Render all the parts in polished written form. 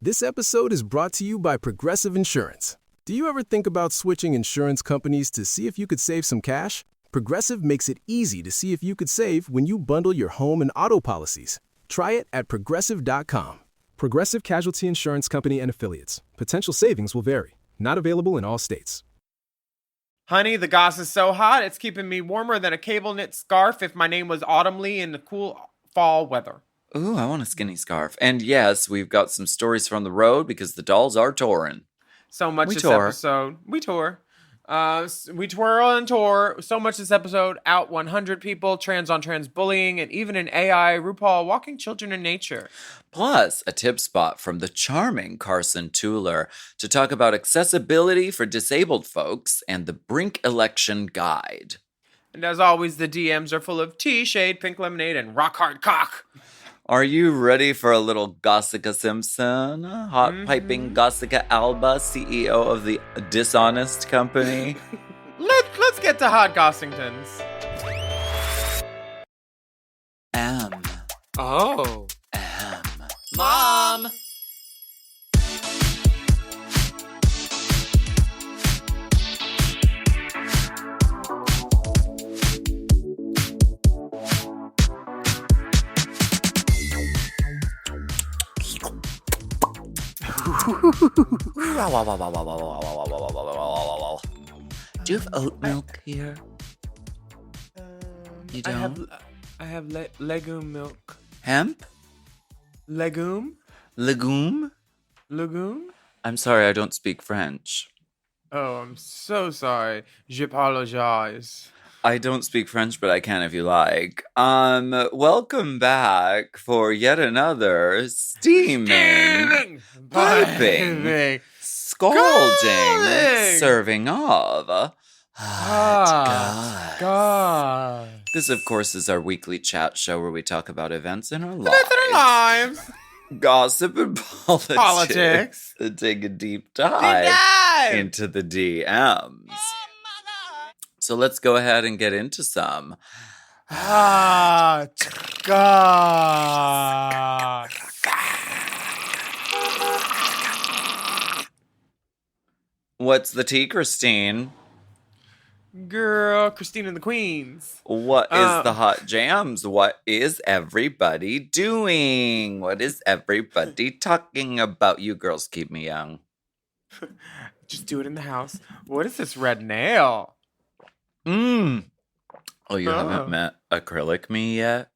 This episode is brought to you by Progressive Insurance. Do you ever think about switching insurance companies to see if you could save some cash? Progressive makes it easy to see if you could save when you bundle your home and auto policies. Try it at progressive.com. Progressive Casualty Insurance Company and Affiliates. Potential savings will vary. Not available in all states. Honey, the GOSS is so hot, it's keeping me warmer than a cable knit scarf if my name was Autumn Lee in the cool fall weather. Ooh, I want a skinny scarf. And yes, we've got some stories from the road because the dolls are touring. So much We this tour. episode. We tour. We twirl and tour. So much this episode. Out 100 people, trans on trans bullying, and even an AI RuPaul walking children in nature. Plus, a tip spot from the charming Carson Tueller to talk about accessibility for disabled folks and the Brink Election guide. And as always, the DMs are full of tea, shade, pink lemonade, and rock hard cock. Are you ready for a little Gossica Simpson? Hot piping Gossica Alba, CEO of the Dishonest Company? Let's get to Hot Gossingtons. M. Oh. M. Mom! Do you have oat milk here? You don't? I have legume milk. Hemp? Legume? Legume? Legume? I'm sorry, I don't speak French. Oh, I'm so sorry. J'apologize. I don't speak French, but I can if you like. Welcome back for yet another steaming, piping, scalding, serving of hot goss. This, of course, is our weekly chat show where we talk about events in our lives. Gossip and politics. To take a deep dive into the DMs. So let's go ahead and get into some hot goss. What's the tea, Christine? Girl, Christine and the Queens. What is the hot jams? What is everybody doing? What is everybody talking about? You girls keep me young. Just do it in the house. What is this red nail? Oh, you haven't met Acrylic Me yet?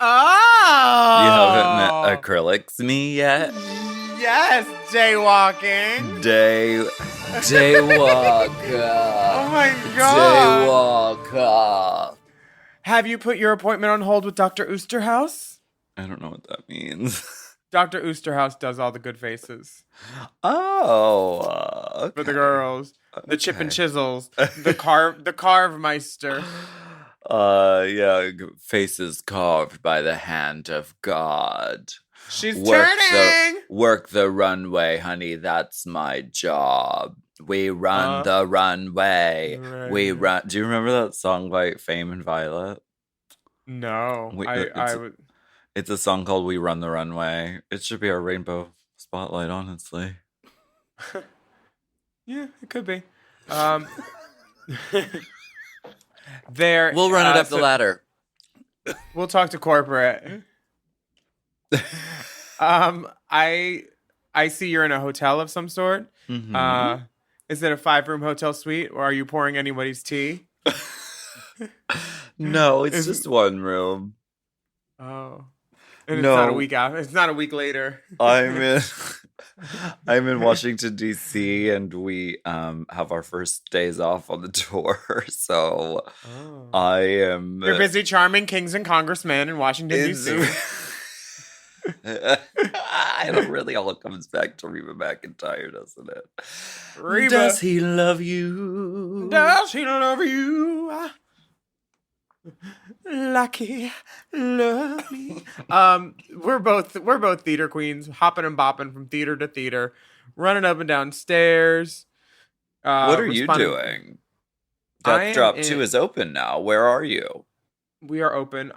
Oh! You haven't met Acrylics Me yet? Yes, jaywalking. Daywalker. Oh my god. Daywalker. Have you put your appointment on hold with Dr. Oosterhouse? I don't know what that means. Dr. Oosterhouse does all the good faces. Oh, okay. For the girls. The chip and chisels. The carve meister. Yeah, faces carved by the hand of God. She's turning! Work the runway, honey. That's my job. We run the runway. Right. We run. Do you remember that song by Fame and Violet? No. It's a song called We Run the Runway. It should be our rainbow spotlight, honestly. Yeah, it could be. We'll run it up the ladder. We'll talk to corporate. I see you're in a hotel of some sort. Mm-hmm. Is it a 5-room hotel suite, or are you pouring anybody's tea? No, it's just one room. Oh, and No. it's not a week after. It's not a week later. I'm in Washington, D.C., and we have our first days off on the tour. So I am... You're busy charming kings and congressmen in Washington, D.C. It really all comes back to Reba McEntire, doesn't it? Reba. Does he love you? Does he love you? Like he love me. We're both theater queens, hopping and bopping from theater to theater, running up and down stairs. What are you doing? Death Drop 2 is open now. Where are you? We are open.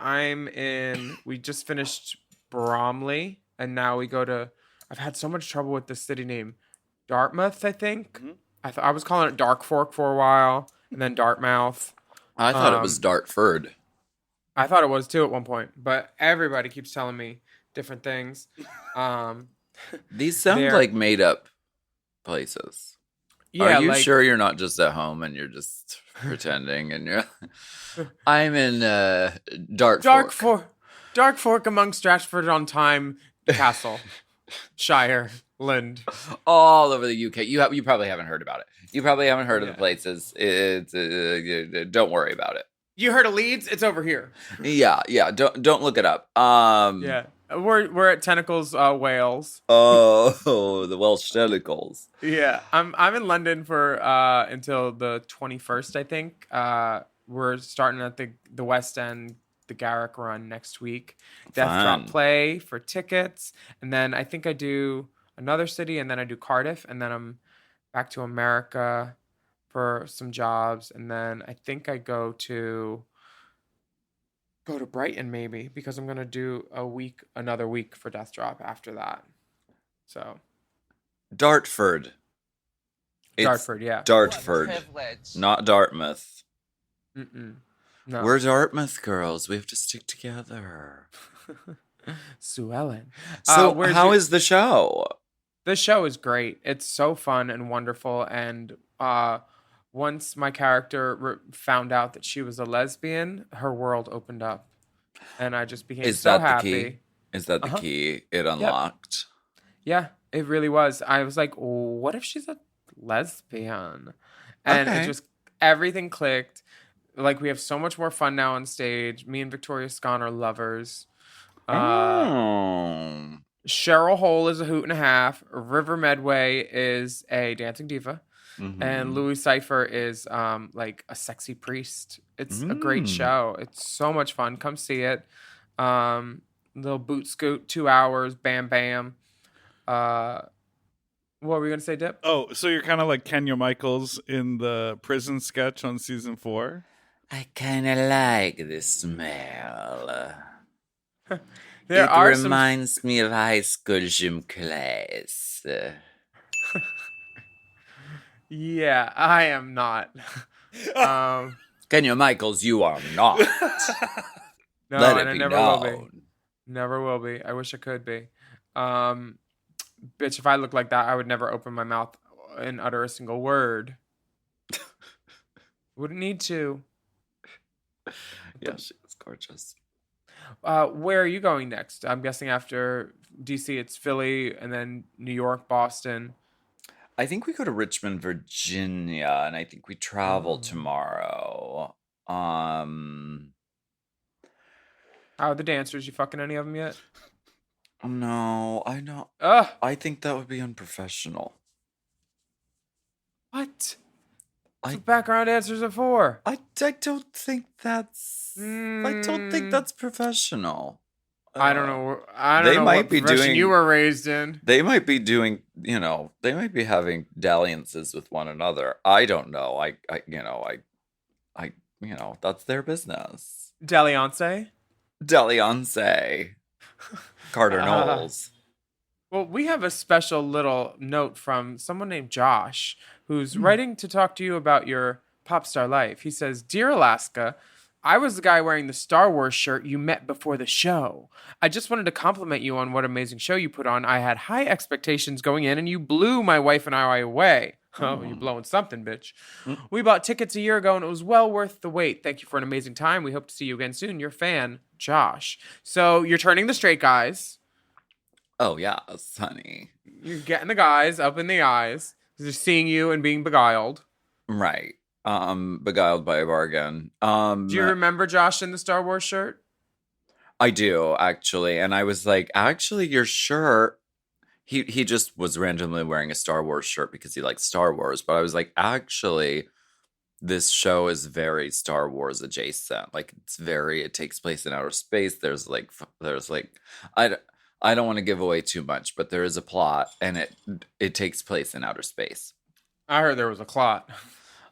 We just finished Bromley, and now we go to I've had so much trouble with this city name. Dartmouth, I think. I was calling it Dark Fork for a while, and then Dartmouth. I thought it was Dartford. I thought it was too at one point, but everybody keeps telling me different things. These sound like made up places. Yeah, are you sure you're not just at home and you're just pretending and you're I'm in Dark Fork. Dark Fork among Stratford-on-Tyne Castle. Shire, Lind. All over the UK. You probably haven't heard about it. You probably haven't heard of the places. Don't worry about it. You heard of Leeds? It's over here. Yeah. Don't look it up. Yeah. We're at Tentacles, Wales. Oh, the Welsh Tentacles. Yeah. I'm in London for until the 21st, I think. We're starting at the West End, the Garrick run next week. Death Drop Play for tickets. And then I think I do another city, and then I do Cardiff, and then I'm back to America for some jobs, and then I think I go to Brighton maybe, because I'm gonna do another week for Death Drop after that. So Dartford, yeah. Dartford, not Dartmouth. No. We're Dartmouth girls. We have to stick together. Sue Ellen. So how is the show? The show is great. It's so fun and wonderful. And once my character found out that she was a lesbian, her world opened up. And I just became so happy. The key? Is that the key? It unlocked? Yeah, it really was. I was like, what if she's a lesbian? And it just, everything clicked. Like, we have so much more fun now on stage. Me and Victoria Scone are lovers. Cheryl Hole is a hoot and a half. River Medway is a dancing diva. And Louis Cypher is like a sexy priest. It's a great show. It's so much fun. Come see it. Little boot scoot, 2 hours, bam, bam. What were we going to say, Dip? Oh, so you're kind of like Kenya Michaels in the prison sketch on season 4? I kind of like the smell. It reminds me of high school gym class. Yeah, I am not. Kenya Michaels, you are not. No, and I never will be. Never will be. I wish I could be. Bitch, if I looked like that, I would never open my mouth and utter a single word. Wouldn't need to. Yeah, she was gorgeous. Where are you going next? I'm guessing after DC, it's Philly, and then New York, Boston. I think we go to Richmond, Virginia, and I think we travel tomorrow. How are the dancers? You fucking any of them yet? No, I know. I think that would be unprofessional. What? That's what background dancers are for. I don't think that's. I don't think that's professional. I don't know. I don't know what profession you were raised in. They might be doing. They might be having dalliances with one another. I don't know. That's their business. Dalliance. Carter Knowles. Well, we have a special little note from someone named Josh, who's writing to talk to you about your pop star life. He says, "Dear Alaska, I was the guy wearing the Star Wars shirt you met before the show. I just wanted to compliment you on what amazing show you put on. I had high expectations going in, and you blew my wife and I away." Oh, you're blowing something, bitch. We bought tickets a year ago, and it was well worth the wait. Thank you for an amazing time. We hope to see you again soon. Your fan, Josh. So you're turning the straight guys. Oh, yeah, honey. You're getting the guys up in the eyes. They're seeing you and being beguiled. Right. Beguiled by a bargain. Do you remember Josh in the Star Wars shirt? I do, actually. And I was like, actually, your shirt... He just was randomly wearing a Star Wars shirt because he likes Star Wars. But I was like, actually, this show is very Star Wars adjacent. Like, it takes place in outer space. There's I don't want to give away too much, but there is a plot, and it takes place in outer space. I heard there was a clot.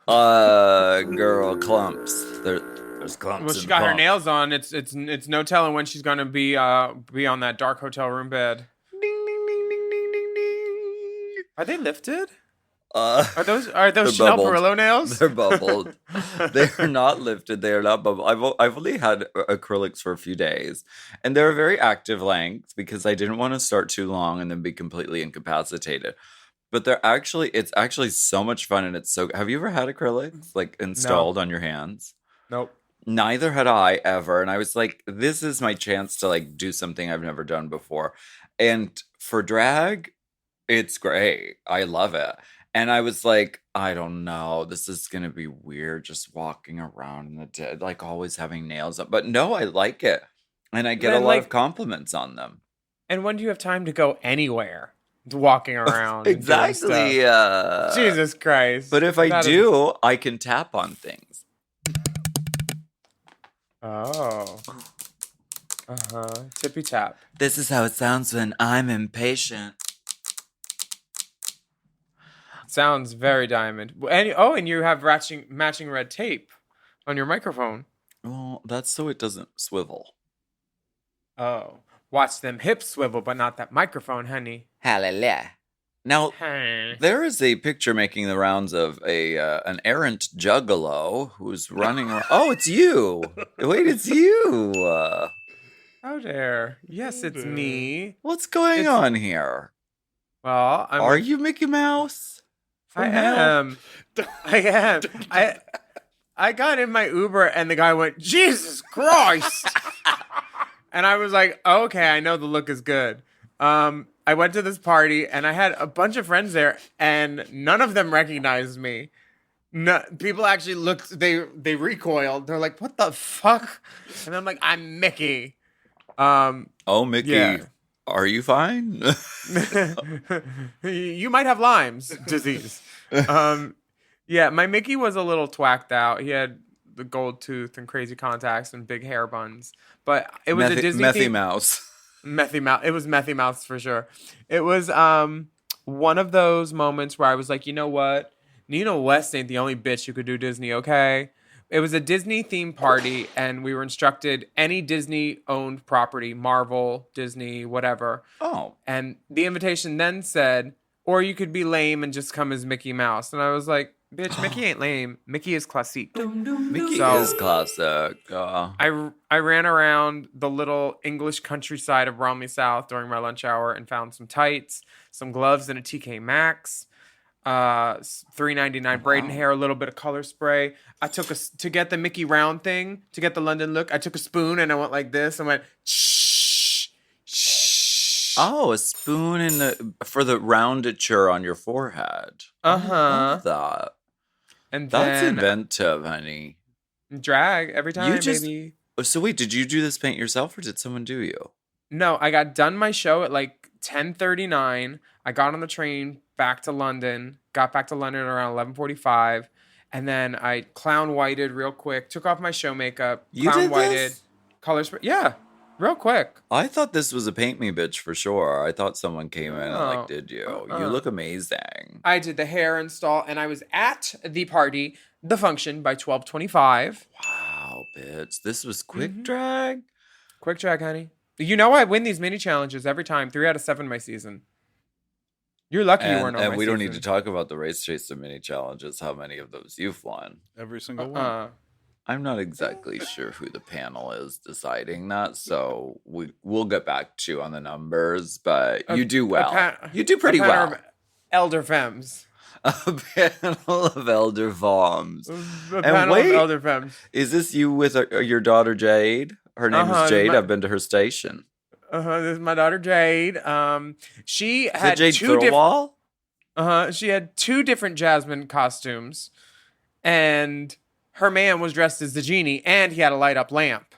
Girl, clumps. There's clumps. Well, she got her nails on. It's no telling when she's gonna be on that dark hotel room bed. Ding ding ding ding ding Are they lifted? Are those they're Chanel bubbled. Perillo nails? They're bubbled. They are not lifted. They are not bubbled. I've only had acrylics for a few days, and they're a very active length because I didn't want to start too long and then be completely incapacitated. But it's actually so much fun, and it's so. Have you ever had acrylics like installed on your hands? Nope. Neither had I ever, and I was like, this is my chance to like do something I've never done before, and for drag, it's great. I love it. And I was like, I don't know, this is gonna be weird just walking around in the dead, like always having nails up. But no, I like it, and I get a lot of compliments on them. And when do you have time to go anywhere? Walking around. Exactly. Jesus Christ. But if I do, I can tap on things. Oh. Tippy tap. This is how it sounds when I'm impatient. Sounds very diamond. And you have matching red tape on your microphone. Well, that's so it doesn't swivel. Oh. Watch them hips swivel, but not that microphone, honey. Hallelujah. Now, there is a picture making the rounds of an errant juggalo who's running around. Oh, it's you. Wait, it's you. Oh, there. Yes, it's me. What's going on here? Well, Are you Mickey Mouse? I am. I got in my Uber and the guy went, Jesus Christ. And I was like, okay, I know the look is good. I went to this party and I had a bunch of friends there and none of them recognized me. No, people actually looked, they recoiled. They're like, what the fuck? And I'm like, I'm Mickey. Oh, Mickey. Yeah. Are you fine? You might have Lyme's disease. Yeah, my Mickey was a little twacked out. He had the gold tooth and crazy contacts and big hair buns. But it was a Disney Methy Mouse. Methy Mouse. It was Methy Mouse for sure. It was one of those moments where I was like, you know what? Nina West ain't the only bitch who could do Disney, okay? It was a Disney themed party, and we were instructed any Disney-owned property, Marvel, Disney, whatever. Oh. And the invitation then said, or you could be lame and just come as Mickey Mouse. And I was like, bitch, Mickey ain't lame. Mickey is classique. Mickey is classic. I ran around the little English countryside of Bromley South during my lunch hour and found some tights, some gloves, and a TK Maxx. $3.99 braiding hair, a little bit of color spray. I took to get the Mickey round thing, to get the London look, I took a spoon and I went like this and went shh, shh. Oh, a spoon for the roundature on your forehead. I love that. And that's inventive, honey. Drag every time, baby. So wait, did you do this paint yourself or did someone do you? No, I got done my show at like 10:39. I got on the train back to London, got back to London around 11:45, and then I clown whited real quick, took off my show makeup, clown whited, color spray. Yeah, real quick. I thought this was a paint me bitch for sure. I thought someone came in and like did you. You look amazing. I did the hair install and I was at the party, the function by 12:25. Wow, bitch. This was quick drag? Quick drag, honey. You know I win these mini challenges every time. 3 out of 7 my season. You're lucky you weren't on my And we don't season. need to talk about the Race Chaser mini challenges, how many of those you've won. Every single one. I'm not exactly sure who the panel is deciding that, so we'll get back to you on the numbers, but you do well. You do pretty well. Elder femmes. A panel of elder femmes. A panel of elder femmes. Is this you with your daughter Jade? Her name is Jade. I've been to her station. This is my daughter Jade. She had Jade Thirlwall? She had 2 different Jasmine costumes, and her man was dressed as the genie, and he had a light up lamp.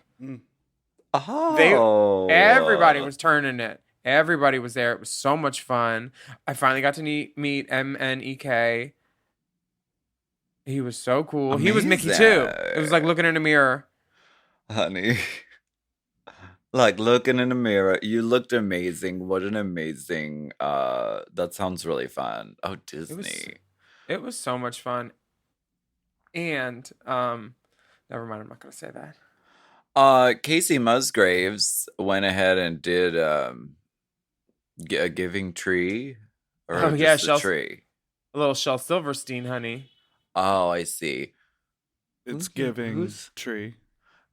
Oh, everybody was turning it. Everybody was there. It was so much fun. I finally got to meet MNEK. He was so cool. Amazing. He was Mickey too. It was like looking in a mirror. Honey. Like looking in the mirror, you looked amazing. What an amazing, that sounds really fun. Oh, Disney. It was so much fun. And, never mind, I'm not going to say that. Casey Musgraves went ahead and did, a giving tree Or just a tree? A little Shel Silverstein, honey. Oh, I see. It's giving tree.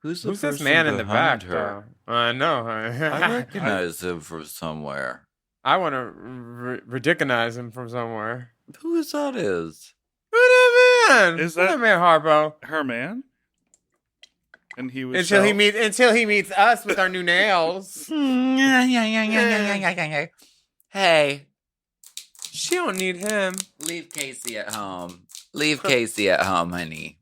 Who's this man in the back? Her? I know. I recognize him from somewhere. I want to ridiculous him from somewhere. Who is that? Is that man? Is that man, Harpo? Her man? And he was until he meets us with our new nails. Hey, she don't need him. Leave Casey at home. Leave Casey at home, honey.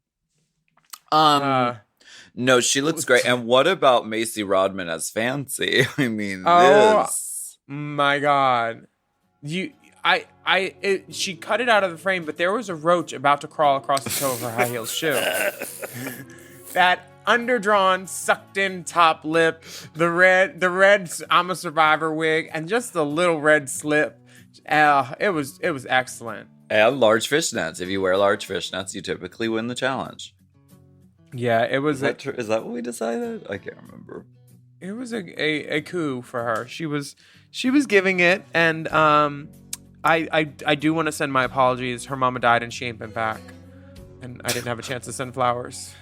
No, she looks great. And what about Macy Rodman as Fancy? I mean, this. My God, she cut it out of the frame, but there was a roach about to crawl across the toe of her high heel shoe. That underdrawn, sucked in top lip, the red I'm a Survivor wig, and just the little red slip. It was excellent. And large fishnets. If you wear large fishnets, you typically win the challenge. Yeah, it was. Is that what we decided? I can't remember. It was a coup for her. She was giving it, and I do want to send my apologies. Her mama died and she ain't been back, and I didn't have a chance to send flowers.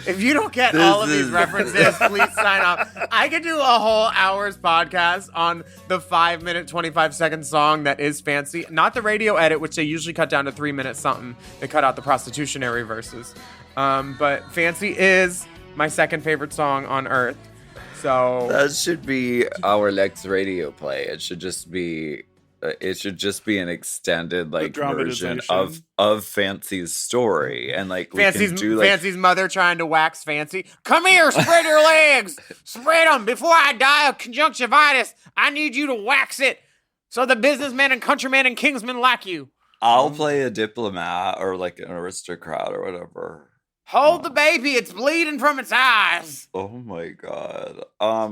If you don't get all of these references, please sign up. I could do a whole hour's podcast on the 5-minute, 25-second song that is Fancy. Not the radio edit, which they usually cut down to 3 minutes something. They cut out the prostitutionary verses. But Fancy is my second favorite song on earth. So that should be our next radio play. It should just be an extended version of Fancy's story, and Fancy's mother trying to wax Fancy. Come here, spread your legs, spread them before I die of conjunctivitis. I need you to wax it so the businessmen and countrymen and kingsmen like you. I'll play a diplomat or an aristocrat or whatever. Hold the baby, it's bleeding from its eyes. Oh my God.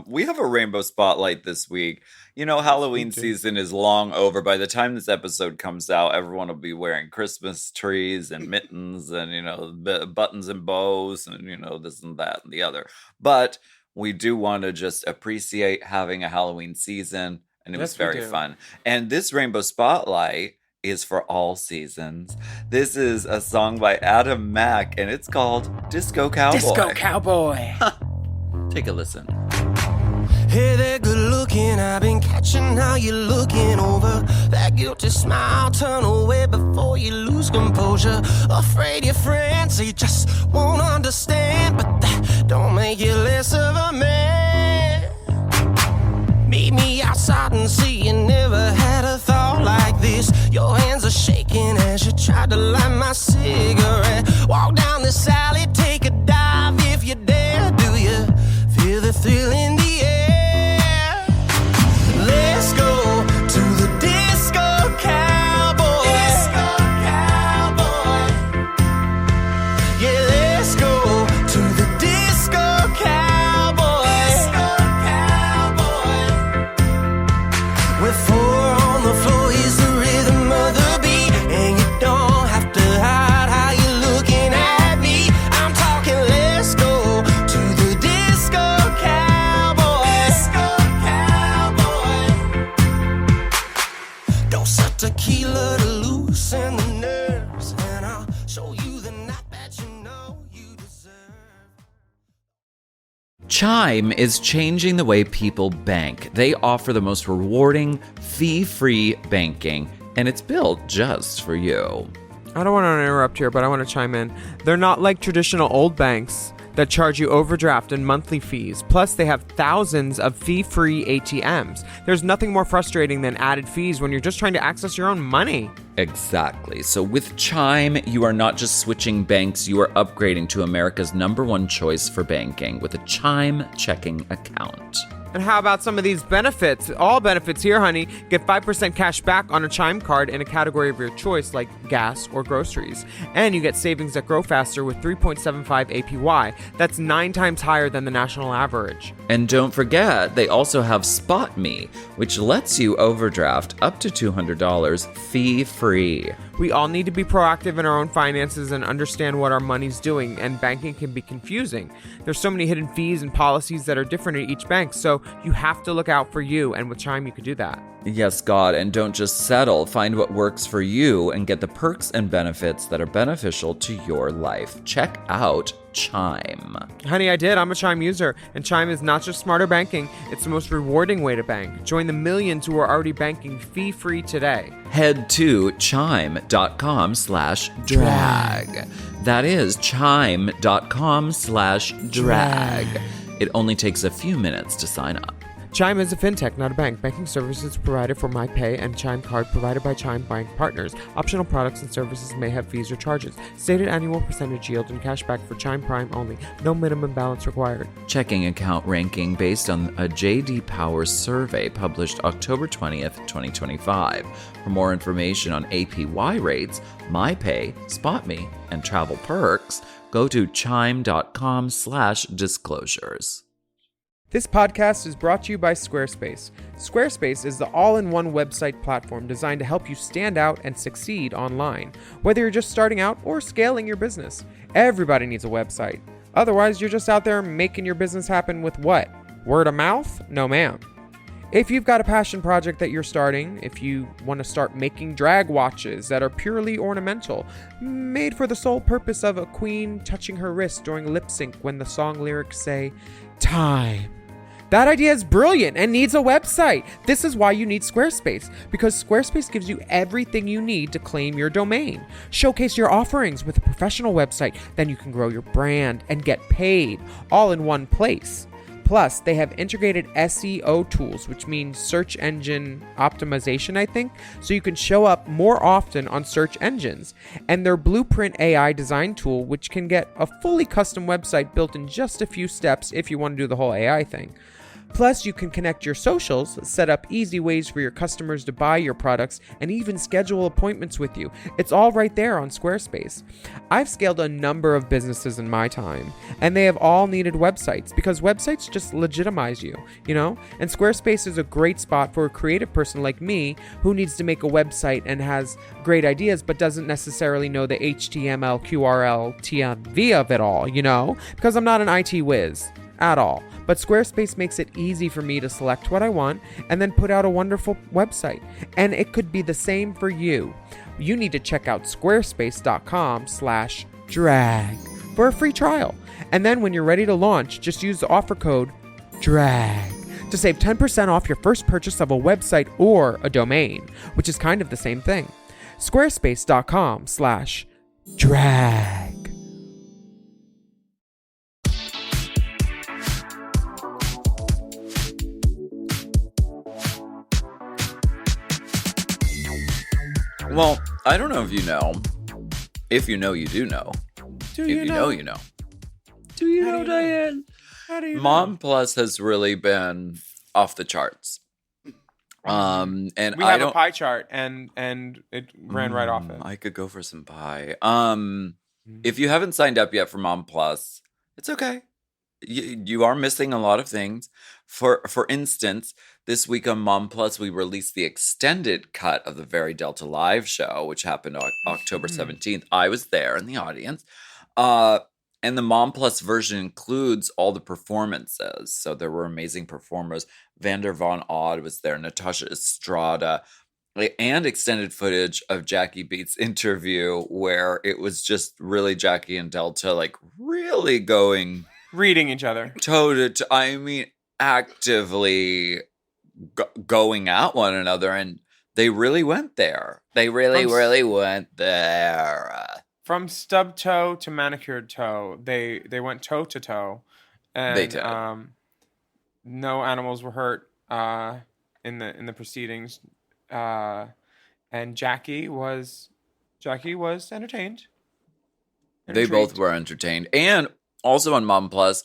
We have a rainbow spotlight this week. You know, Halloween season is long over. By the time this episode comes out, everyone will be wearing Christmas trees and mittens and, buttons and bows and, this and that and the other. But we do want to just appreciate having a Halloween season, and it was very fun. And this rainbow spotlight is for all seasons. This is a song by Adam Mack, and it's called Disco Cowboy. Disco Cowboy. Take a listen. Hey there, good looking. I've been catching how you're looking over. That guilty smile, turn away before you lose composure. Afraid your friends, they just won't understand, but that don't make you less of a man. Meet me outside and see you never had a thought like this. Your hands are shaking as you try to light my cigarette. Walk down this alley, take a dive if you dare. Do you feel the thrill in the air? Let's go to the disco cowboy. Disco cowboy. Yeah, let's go to the disco cowboy. Disco cowboy. With four on the floor is the rhythm of the beat, and you don't have to hide how you're looking at me. I'm talking, let's go to the disco cowboy. Disco cowboy. Dose of tequila to loosen the nerves, and I'll show you the night that you know you deserve. Chime is changing the way people bank. They offer the most rewarding, fee-free banking, and it's built just for you. I don't want to interrupt here, but I want to chime in. They're not like traditional old banks that charge you overdraft and monthly fees. Plus, they have thousands of fee-free ATMs. There's nothing more frustrating than added fees when you're just trying to access your own money. Exactly. So with Chime, you are not just switching banks, you are upgrading to America's #1 choice for banking with a Chime checking account. And how about some of these benefits? All benefits here, honey. Get 5% cash back on a Chime card in a category of your choice, like gas or groceries. And you get savings that grow faster with 3.75 APY. That's 9 times higher than the national average. And don't forget, they also have Spot Me, which lets you overdraft up to $200 fee-free. We all need to be proactive in our own finances and understand what our money's doing, and banking can be confusing. There's so many hidden fees and policies that are different at each bank, so you have to look out for you, and with Chime you can do that. Yes, God, and don't just settle. Find what works for you and get the perks and benefits that are beneficial to your life. Check out Chime. Honey, I did. I'm a Chime user, and Chime is not just smarter banking, it's the most rewarding way to bank. Join the millions who are already banking fee-free today. Head to chime.com/drag. That is chime.com/drag. It only takes a few minutes to sign up. Chime is a fintech, not a bank. Banking services provided for MyPay and Chime Card provided by Chime Bank Partners. Optional products and services may have fees or charges. Stated annual percentage yield and cashback for Chime Prime only. No minimum balance required. Checking account ranking based on a J.D. Power survey published October 20th, 2025. For more information on APY rates, MyPay, SpotMe, and travel perks, go to chime.com/disclosures. This podcast is brought to you by Squarespace. Squarespace is the all-in-one website platform designed to help you stand out and succeed online. Whether you're just starting out or scaling your business, everybody needs a website. Otherwise, you're just out there making your business happen with what? Word of mouth? No, ma'am. If you've got a passion project that you're starting, if you want to start making drag watches that are purely ornamental, made for the sole purpose of a queen touching her wrist during lip sync when the song lyrics say, time. That idea is brilliant and needs a website. This is why you need Squarespace, because Squarespace gives you everything you need to claim your domain. Showcase your offerings with a professional website, then you can grow your brand and get paid all in one place. Plus, they have integrated SEO tools, which means search engine optimization, I think, so you can show up more often on search engines. And their Blueprint AI design tool, which can get a fully custom website built in just a few steps if you want to do the whole AI thing. Plus, you can connect your socials, set up easy ways for your customers to buy your products, and even schedule appointments with you. It's all right there on Squarespace. I've scaled a number of businesses in my time, and they have all needed websites because websites just legitimize you, And Squarespace is a great spot for a creative person like me who needs to make a website and has great ideas but doesn't necessarily know the HTML, QRL, TMV of it all, Because I'm not an IT whiz at all. But Squarespace makes it easy for me to select what I want and then put out a wonderful website. And it could be the same for you. You need to check out squarespace.com/drag for a free trial. And then when you're ready to launch, just use the offer code DRAG to save 10% off your first purchase of a website or a domain, which is kind of the same thing. Squarespace.com/drag. Well, I don't know if you know. If you know, you do know. Do you know? You know. Do you know, Diane? How do you Mom Plus has really been off the charts. And we have a pie chart, and it ran right off it. I could go for some pie. If you haven't signed up yet for Mom Plus, it's okay. You are missing a lot of things. For instance, this week on Mom Plus, we released the extended cut of the Very Delta Live show, which happened on October 17th. I was there in the audience. And the Mom Plus version includes all the performances. So there were amazing performers. Vander Von Odd was there, Natasha Estrada, and extended footage of Jackie Beat's interview, where it was just really Jackie and Delta, really going... reading each other. Actively going at one another, and they really went there. They really went there. From stub toe to manicured toe, they went toe to toe, and they did. No animals were hurt in the proceedings, and Jackie was entertained. They both were entertained, and also on Mom Plus,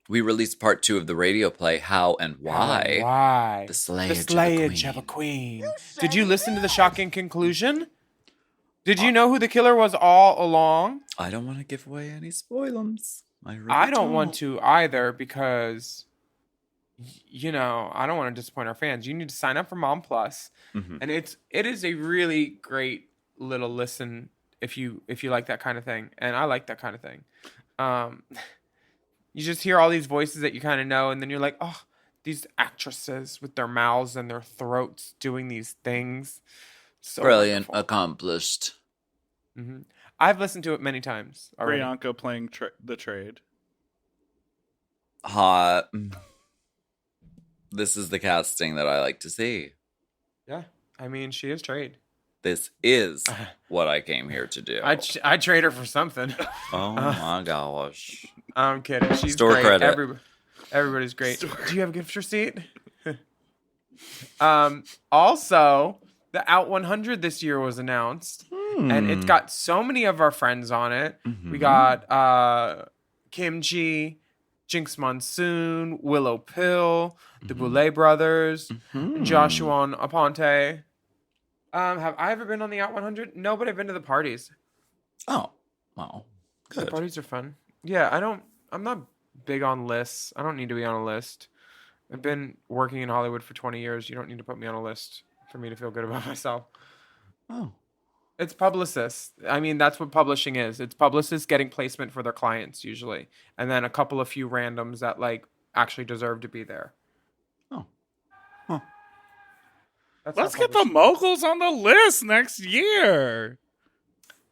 we released part 2 of the radio play, How and Why. Why? The Slayage of a Queen. Did you listen to the shocking conclusion? Did you know who the killer was all along? I don't want to give away any spoilers. I don't want to either because, I don't want to disappoint our fans. You need to sign up for Mom Plus. Mm-hmm. And it is a really great little listen if you like that kind of thing. And I like that kind of thing. You just hear all these voices that you kind of know, and then you're like, oh, these actresses with their mouths and their throats doing these things. So Brilliant, wonderful. accomplished. Mm-hmm. I've listened to it many times already. Priyanka playing the trade. Hot. This is the casting that I like to see. Yeah, I mean, she is trade. This is what I came here to do. I trade her for something. Oh my gosh. I'm kidding. She's Store great. credit. Everybody's great. Do you have a gift receipt? Also, the Out 100 this year was announced, and it's got so many of our friends on it. Mm-hmm. We got Kimchi, Jinx Monsoon, Willow Pill, the Boulet Brothers, Joshua Aponte. Have I ever been on the Out 100? No, but I've been to the parties. Oh, wow. Good. The parties are fun. Yeah, I'm not big on lists. I don't need to be on a list. I've been working in Hollywood for 20 years. You don't need to put me on a list for me to feel good about myself. Oh. It's publicists. I mean, that's what publishing is. It's publicists getting placement for their clients usually. And then a couple of few randoms that like actually deserve to be there. Oh. Huh. Let's get the Moguls on the list next year.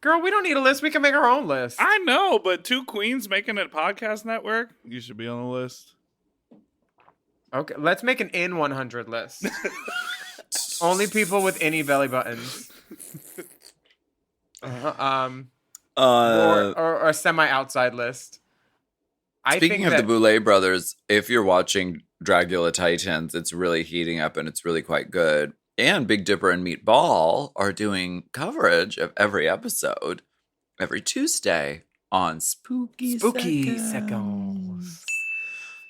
Girl, we don't need a list. We can make our own list. I know, but two queens making a podcast network, you should be on the list. Okay, let's make an in 100 list. Only people with any belly buttons. Or a semi-outside list. Speaking of the Boulet brothers, if you're watching Dragula Titans, it's really heating up and it's really quite good. And Big Dipper and Meatball are doing coverage of every episode every Tuesday on Spooky Seconds.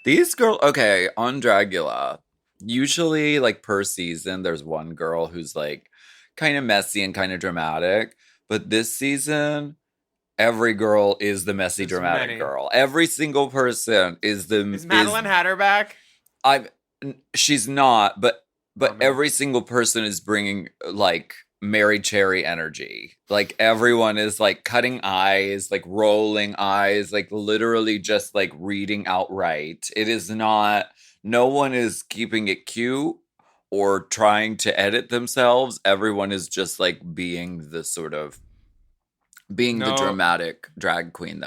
These girls, okay, on Dragula, usually like per season, there's one girl who's like kind of messy and kind of dramatic. But this season, every girl is the messy, dramatic girl. Every single person is the... Is Madeline Hatter back? She's not, but every single person is bringing like Mary Cherry energy. Like everyone is like cutting eyes, like rolling eyes, like literally just like reading outright. It is not, no one is keeping it cute or trying to edit themselves. Everyone is just like being the sort of, the dramatic drag queen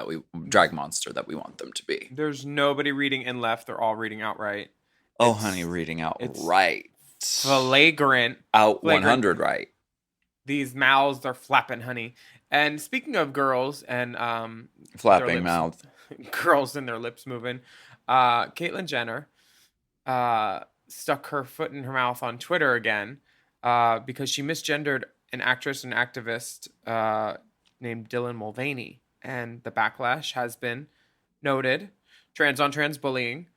drag monster that we want them to be. There's nobody reading in left. They're all reading outright. Oh, honey, reading out right. Flagrant. Out 100 right. These mouths, they're flapping, honey. And speaking of girls and flapping mouth, girls and their lips moving, Caitlyn Jenner stuck her foot in her mouth on Twitter again because she misgendered an actress and activist named Dylan Mulvaney, and the backlash has been noted. Trans on trans bullying.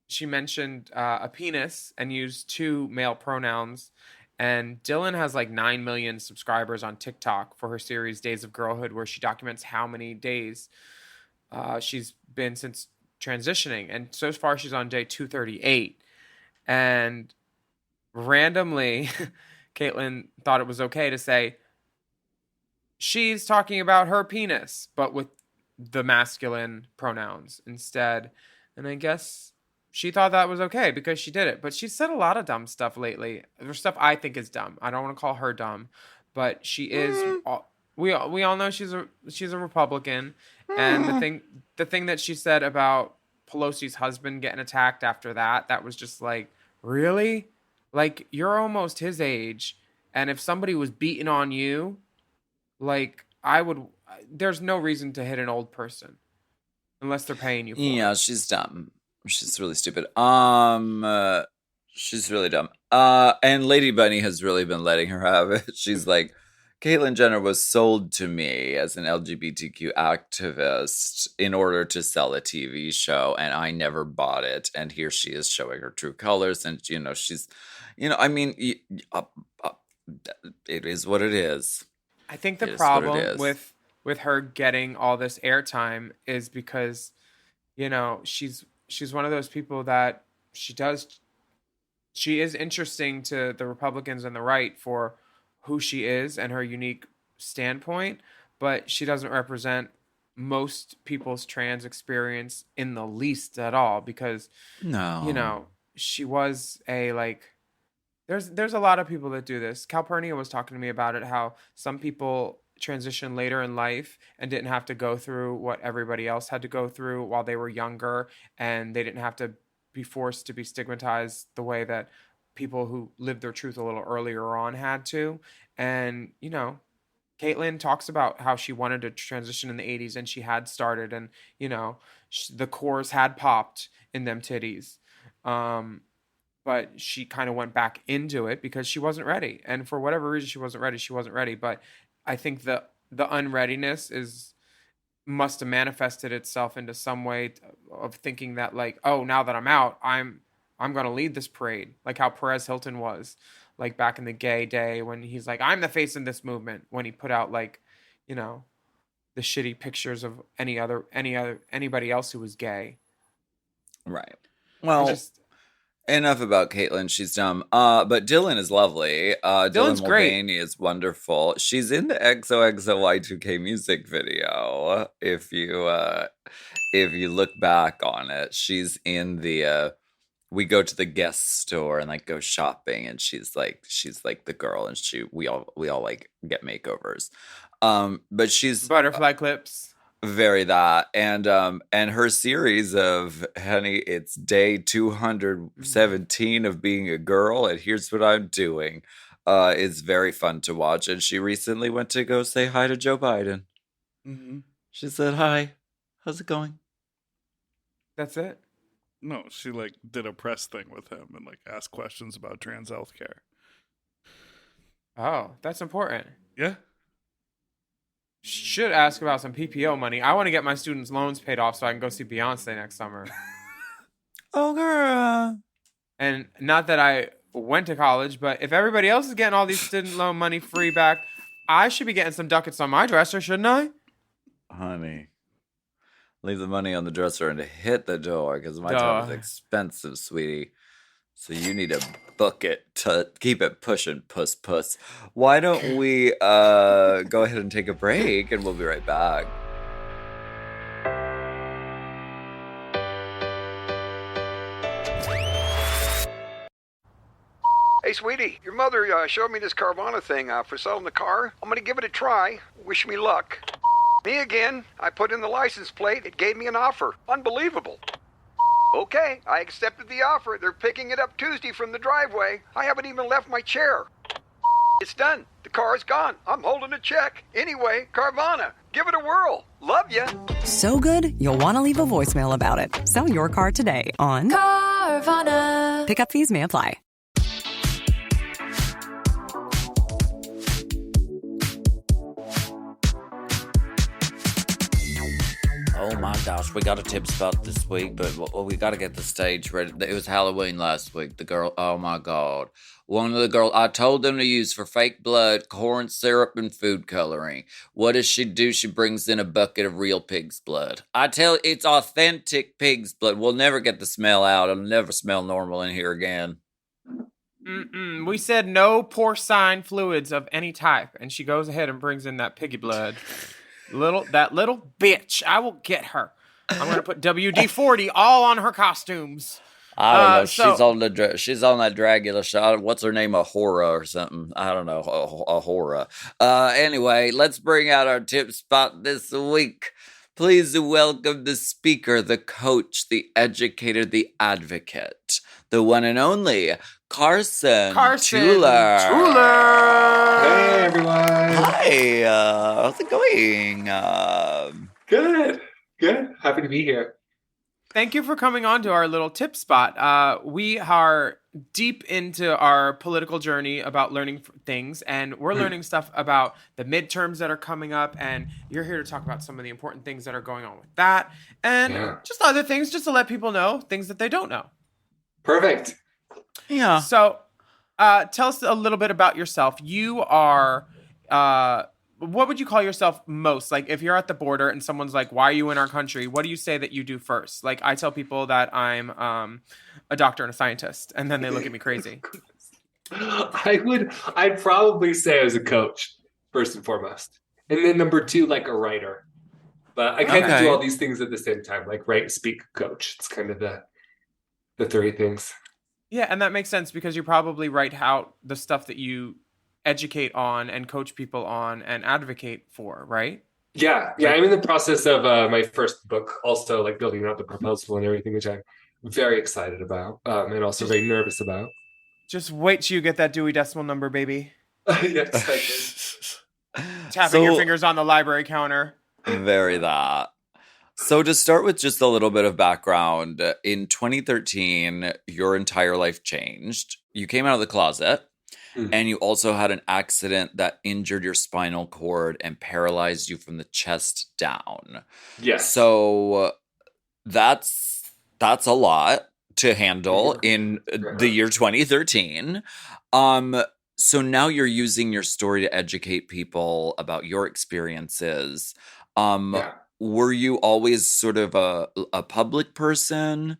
She mentioned a penis and used 2 male pronouns. And Dylan has like 9 million subscribers on TikTok for her series Days of Girlhood, where she documents how many days she's been since transitioning. And so far, she's on day 238. And randomly, Caitlyn thought it was okay to say she's talking about her penis, but with the masculine pronouns instead. And I guess she thought that was okay because she did it. But she's said a lot of dumb stuff lately. There's stuff I think is dumb. I don't want to call her dumb, but she is. We all know she's a Republican, and the thing that she said about Pelosi's husband getting attacked after that was just like, really, like you're almost his age, and if somebody was beating on you, like there's no reason to hit an old person unless they're paying you for it. Yeah, she's dumb. She's really stupid. She's really dumb. And Lady Bunny has really been letting her have it. She's like, Caitlyn Jenner was sold to me as an LGBTQ activist in order to sell a TV show, and I never bought it. And here she is showing her true colors, and she's, I mean, it is what it is. I think the problem with her getting all this airtime is because, she's one of those people that she is interesting to the Republicans and the right for who she is and her unique standpoint, but she doesn't represent most people's trans experience in the least at all, because No. she was a like there's a lot of people that do this. Calpurnia was talking to me about it, how some people transition later in life and didn't have to go through what everybody else had to go through while they were younger, and they didn't have to be forced to be stigmatized the way that people who lived their truth a little earlier on had to. And Caitlyn talks about how she wanted to transition in the 80s, and she had started, and the cores had popped in them titties, but she kind of went back into it because she wasn't ready, and for whatever reason she wasn't ready. But I think the unreadiness must have manifested itself into some way of thinking that, like, oh, now that I'm out, I'm going to lead this parade, like how Perez Hilton was, like back in the gay day, when he's like, I'm the face in this movement, when he put out, like, the shitty pictures of anybody else who was gay. Right. Well, enough about Caitlyn. She's dumb. But Dylan is lovely. Dylan's Dylan great. Mulvaney is wonderful. She's in the XOXOY2K music video. If you look back on it, she's in the we go to the guest store and like go shopping, and she's like the girl, and we all like get makeovers. But she's butterfly clips. Very that. And her series of, honey, it's day 217 of being a girl, and here's what I'm doing, is very fun to watch. And she recently went to go say hi to Joe Biden. Mm-hmm. She said, hi, how's it going? That's it? No, she like did a press thing with him and like asked questions about trans healthcare. Oh, that's important. Yeah. Should ask about some PPO money. I want to get my students' loans paid off so I can go see Beyonce next summer. Oh, girl. And not that I went to college, but if everybody else is getting all these student loan money free back, I should be getting some ducats on my dresser, shouldn't I? Honey, leave the money on the dresser and hit the door, because my time is expensive, sweetie. So you need to book it to keep it pushing, puss. Why don't we go ahead and take a break, and we'll be right back. Hey, sweetie, your mother showed me this Carvana thing for selling the car. I'm going to give it a try. Wish me luck. Me again. I put in the license plate. It gave me an offer. Unbelievable. Okay, I accepted the offer. They're picking it up Tuesday from the driveway. I haven't even left my chair. It's done. The car's gone. I'm holding a check. Anyway, Carvana, give it a whirl. Love ya. So good, you'll want to leave a voicemail about it. Sell your car today on Carvana. Pickup fees may apply. Oh my gosh, we got a tip spot this week, but we got to get the stage ready. It was Halloween last week. The girl, oh my God. One of the girls, I told them to use for fake blood, corn syrup, and food coloring. What does she do? She brings in a bucket of real pig's blood. I tell you, it's authentic pig's blood. We'll never get the smell out. It'll never smell normal in here again. We said no porcine fluids of any type, and she goes ahead and brings in that piggy blood. That little bitch. I will get her. I'm gonna put WD-40 all on her costumes. I don't know. She's on that Dragula shot. What's her name? A Hora or something. I don't know. A Hora. Anyway, let's bring out our tip spot this week. Please welcome the speaker, the coach, the educator, the advocate, the one and only Carson Tueller. Hey, everyone. Hi. How's it going? Good. Happy to be here. Thank you for coming on to our little tip spot. We are deep into our political journey about learning things, and we're learning stuff about the midterms that are coming up, and you're here to talk about some of the important things that are going on with that, and just other things, just to let people know things that they don't know. Perfect. Yeah. So tell us a little bit about yourself. You are... what would you call yourself most? Like, if you're at the border and someone's like, why are you in our country? What do you say that you do first? Like, I tell people that I'm a doctor and a scientist, and then they look at me crazy. I'd probably say I was a coach, first and foremost. And then number two, like a writer. But I kind of do all these things at the same time, like write, speak, coach. It's kind of the three things. Yeah, and that makes sense because you probably write out the stuff that you educate on and coach people on and advocate for, right? Yeah. I'm in the process of my first book, also like building out the proposal and everything, which I'm very excited about and also very nervous about. Just wait till you get that Dewey Decimal number, baby. Yes, Tapping your fingers on the library counter. Very that. So to start with just a little bit of background, in 2013, your entire life changed. You came out of the closet, and you also had an accident that injured your spinal cord and paralyzed you from the chest down. Yes. So that's a lot to handle in the year 2013. So now you're using your story to educate people about your experiences. Were you always sort of a public person?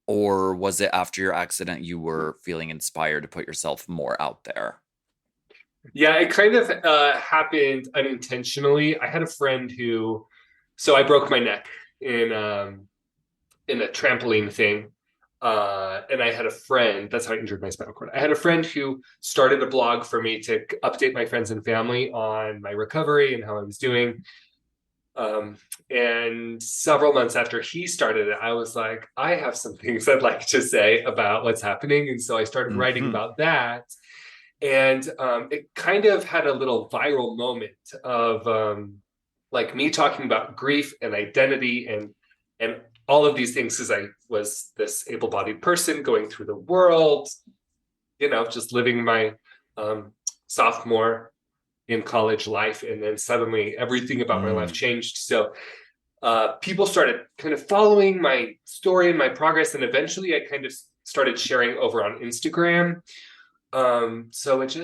Or was it after your accident you were feeling inspired to put yourself more out there? Yeah, it kind of happened unintentionally. I had a friend so I broke my neck in a trampoline thing. And I had a friend, that's how I injured my spinal cord. I had a friend who started a blog for me to update my friends and family on my recovery and how I was doing. And several months after he started it, I was like, I have some things I'd like to say about what's happening. And so I started writing about that. And it kind of had a little viral moment of like me talking about grief and identity and all of these things, because I was this able-bodied person going through the world, just living my sophomore in college life. And then suddenly everything about my life changed. So people started kind of following my story and my progress. And eventually I kind of started sharing over on Instagram. So it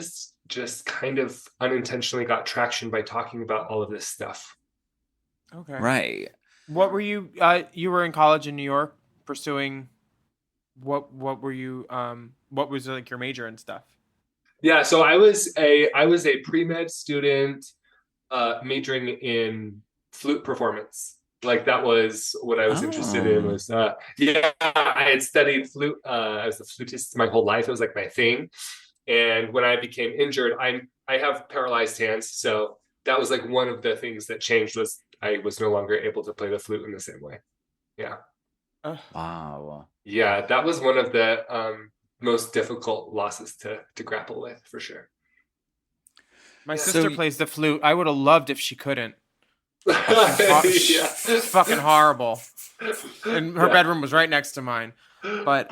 just kind of unintentionally got traction by talking about all of this stuff. Okay. Right. What were you, you were in college in New York pursuing, what were you, what was like your major and stuff? Yeah, so I was a pre-med student majoring in flute performance. Like that was what I was interested in was, I had studied flute. I was a flutist my whole life. It was like my thing. And when I became injured, I have paralyzed hands. So that was like one of the things that changed was I was no longer able to play the flute in the same way. Yeah. Wow. Yeah, that was one of the most difficult losses to grapple with, for sure. My sister plays the flute. I would have loved if she couldn't. It's fucking horrible. And her bedroom was right next to mine. But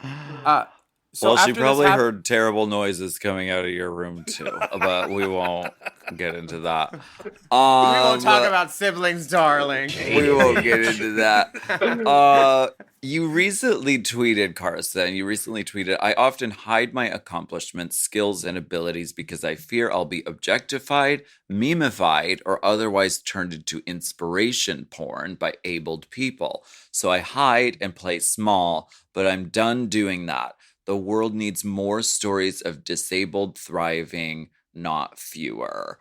so she probably heard terrible noises coming out of your room too, but we won't get into that. We won't talk about siblings, darling. We won't get into that. You recently tweeted, Carson, I often hide my accomplishments, skills, and abilities because I fear I'll be objectified, memeified, or otherwise turned into inspiration porn by abled people. So I hide and play small, but I'm done doing that. The world needs more stories of disabled thriving, not fewer.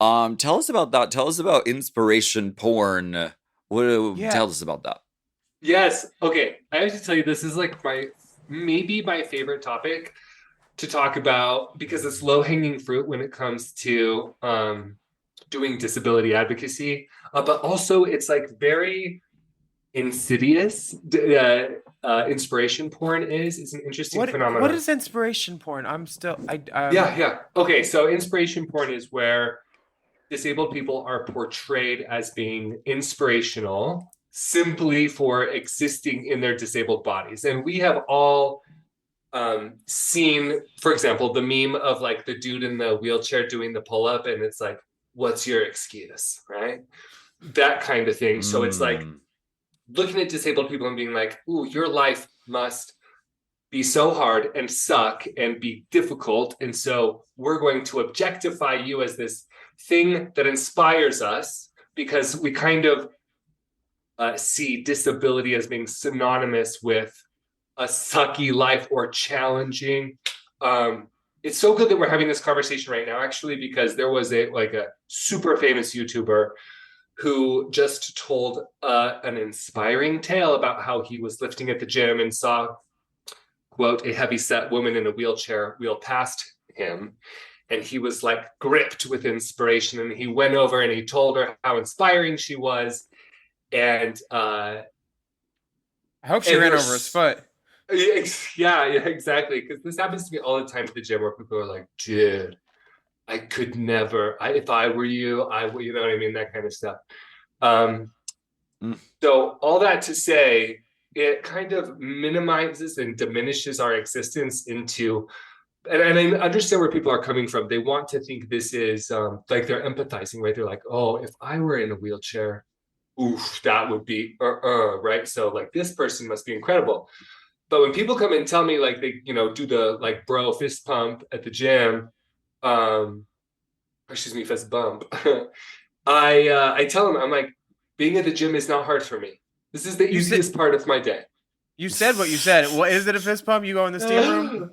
Tell us about that. Tell us about inspiration porn. Tell us about that. Yes. Okay. I have to tell you, this is like maybe my favorite topic to talk about because it's low-hanging fruit when it comes to doing disability advocacy. But also it's like very insidious. Inspiration porn is an interesting phenomenon. What is inspiration porn? Yeah. Okay, so inspiration porn is where disabled people are portrayed as being inspirational simply for existing in their disabled bodies. And we have all seen, for example, the meme of like the dude in the wheelchair doing the pull-up and it's like, what's your excuse, right? That kind of thing. So it's like looking at disabled people and being like, ooh, your life must be so hard and suck and be difficult. And so we're going to objectify you as this thing that inspires us because we kind of see disability as being synonymous with a sucky life or challenging. It's so good that we're having this conversation right now, actually, because there was a super famous YouTuber who just told an inspiring tale about how he was lifting at the gym and saw, quote, a heavy-set woman in a wheelchair wheel past him. And he was like gripped with inspiration. And he went over and he told her how inspiring she was. And I hope she ran over his foot. Yeah, exactly. Because this happens to me all the time at the gym where people are like, dude, I could never. If I were you, I would, you know what I mean? That kind of stuff. So all that to say, it kind of minimizes and diminishes our existence into, and I understand where people are coming from. They want to think this is like they're empathizing, right? They're like, oh, if I were in a wheelchair, oof, that would be right? So like this person must be incredible. But when people come and tell me like they, do the like bro fist pump at the gym, fist bump, I tell them, I'm like, being at the gym is not hard for me. This is the easiest part of my day. You said what you said. What is it? A fist pump? You go in the steam room?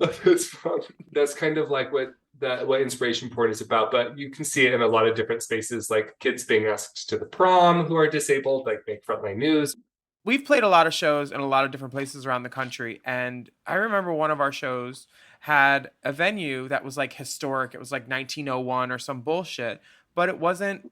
That's kind of like what inspiration porn is about. But you can see it in a lot of different spaces, like kids being asked to the prom who are disabled, like make Frontline News. We've played a lot of shows in a lot of different places around the country. And I remember one of our shows had a venue that was like historic. It was like 1901 or some bullshit, but it wasn't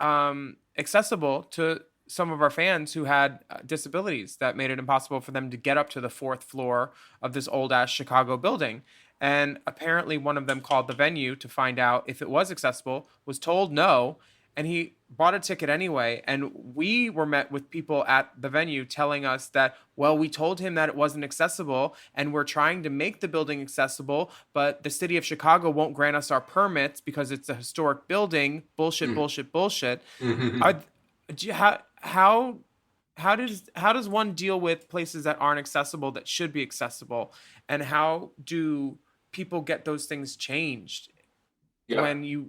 accessible to some of our fans who had disabilities. That made it impossible for them to get up to the 4th floor of this old ass Chicago building. And apparently one of them called the venue to find out if it was accessible, was told no, and he bought a ticket anyway. And we were met with people at the venue telling us that, well, we told him that it wasn't accessible and we're trying to make the building accessible, but the city of Chicago won't grant us our permits because it's a historic building. Bullshit. How does one deal with places that aren't accessible that should be accessible, and how do people get those things changed? Yeah.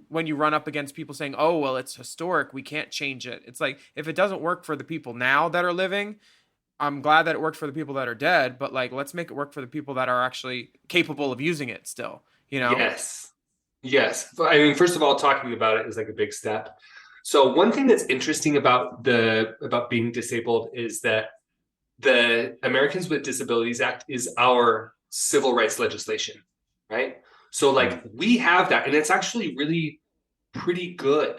When you run up against people saying, oh, well, it's historic, we can't change it. It's like, if it doesn't work for the people now that are living, I'm glad that it worked for the people that are dead, but like, let's make it work for the people that are actually capable of using it still, Yes. I mean, first of all, talking about it is like a big step. So one thing that's interesting about being disabled is that the Americans with Disabilities Act is our civil rights legislation, right? So like we have that, and it's actually really pretty good.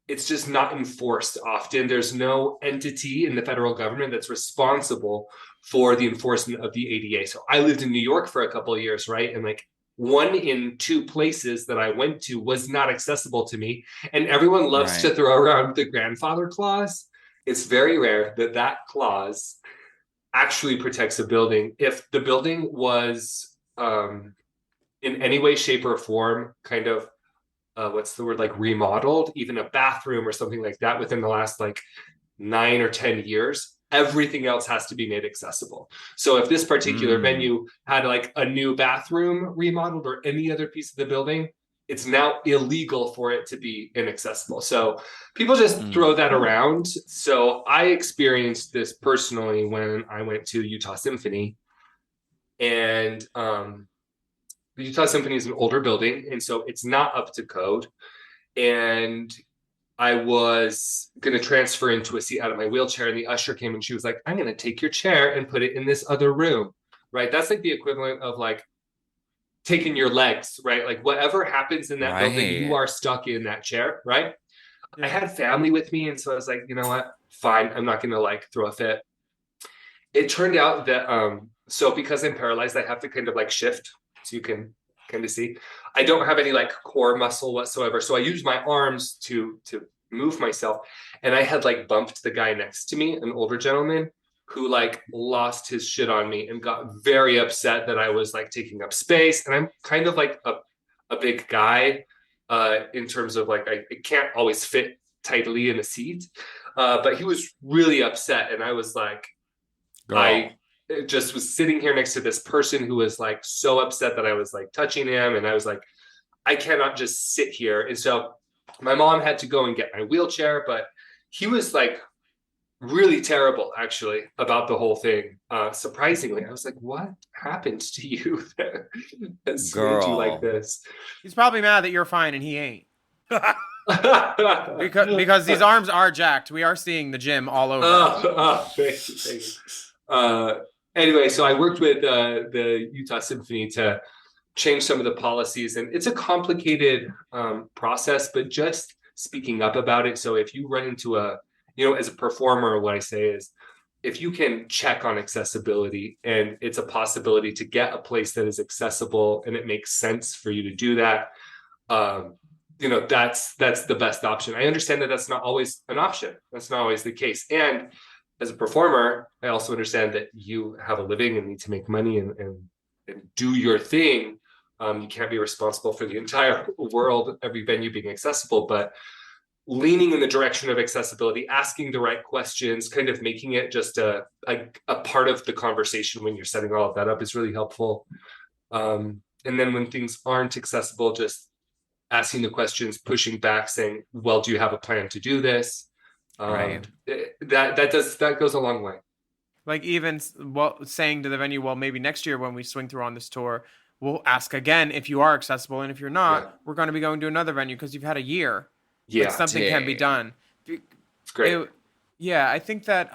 It's just not enforced often. There's no entity in the federal government that's responsible for the enforcement of the ADA. So I lived in New York for a couple of years, right? And like 1 in 2 places that I went to was not accessible to me. And everyone loves to throw around the grandfather clause. It's very rare that clause actually protects a building. If the building was in any way, shape, or form kind of, like remodeled, even a bathroom or something like that within the last like 9 or 10 years, everything else has to be made accessible. So if this particular venue had like a new bathroom remodeled or any other piece of the building, it's now illegal for it to be inaccessible. So people just throw that around. So I experienced this personally when I went to Utah Symphony, and the Utah Symphony is an older building, and so it's not up to code. And I was going to transfer into a seat out of my wheelchair, and the usher came and she was like, I'm going to take your chair and put it in this other room, right? That's like the equivalent of like taking your legs, right? Like whatever happens in that building, you are stuck in that chair, right? Yeah. I had family with me, and so I was like, you know what? Fine. I'm not going to like throw a fit. It turned out that, so because I'm paralyzed, I have to kind of like shift so you can kind of see. I don't have any like core muscle whatsoever. So I use my arms to move myself. And I had like bumped the guy next to me, an older gentleman who like lost his shit on me and got very upset that I was like taking up space. And I'm kind of like a big guy in terms of like, I can't always fit tightly in a seat. But he was really upset. And I was like, I just was sitting here next to this person who was like so upset that I was like touching him. And I was like, I cannot just sit here. And so my mom had to go and get my wheelchair, but he was like really terrible actually about the whole thing. Surprisingly, I was like, what happened to you that made you like this? He's probably mad that you're fine and he ain't. because these arms are jacked. We are seeing the gym all over. Thank you. Anyway, so I worked with the Utah Symphony to change some of the policies, and it's a complicated process, but just speaking up about it. So if you run into as a performer, what I say is, if you can check on accessibility and it's a possibility to get a place that is accessible and it makes sense for you to do that, that's the best option. I understand that that's not always an option. That's not always the case. And as a performer, I also understand that you have a living and need to make money and do your thing. You can't be responsible for the entire world, every venue being accessible, but leaning in the direction of accessibility, asking the right questions, kind of making it just a part of the conversation when you're setting all of that up is really helpful. And then when things aren't accessible, just asking the questions, pushing back, saying, well, do you have a plan to do this? Right. That goes a long way. Like even saying to the venue, well, maybe next year when we swing through on this tour, we'll ask again if you are accessible. And if you're not, we're going to be going to another venue because you've had a year. Yeah, like something can be done. It's great. I think that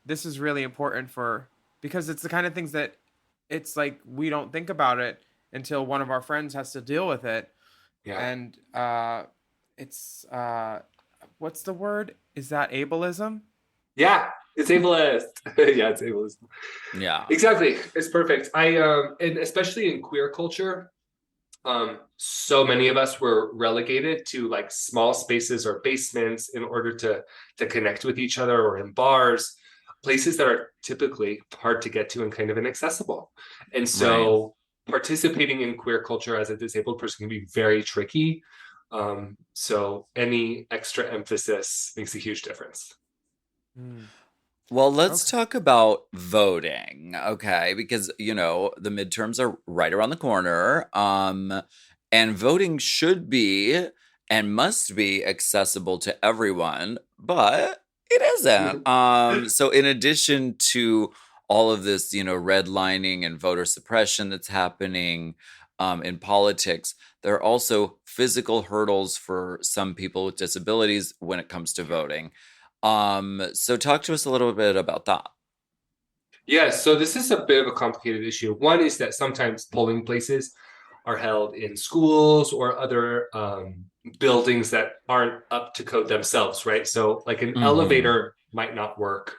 this is really important because it's the kind of things that it's like we don't think about it until one of our friends has to deal with it. Yeah. And it's what's the word? Is that ableism? Yeah, it's ableist. Yeah, it's ableism. Yeah, exactly. It's perfect. And especially in queer culture, so many of us were relegated to like small spaces or basements in order to connect with each other, or in bars, places that are typically hard to get to and kind of inaccessible. And so participating in queer culture as a disabled person can be very tricky. So any extra emphasis makes a huge difference. Well, let's talk about voting, okay? Because, the midterms are right around the corner, and voting should be and must be accessible to everyone, but it isn't. So in addition to all of this, redlining and voter suppression that's happening in politics, there are also physical hurdles for some people with disabilities when it comes to voting. So talk to us a little bit about that. Yeah, so this is a bit of a complicated issue. One is that sometimes polling places are held in schools or other buildings that aren't up to code themselves, right? So like an elevator might not work,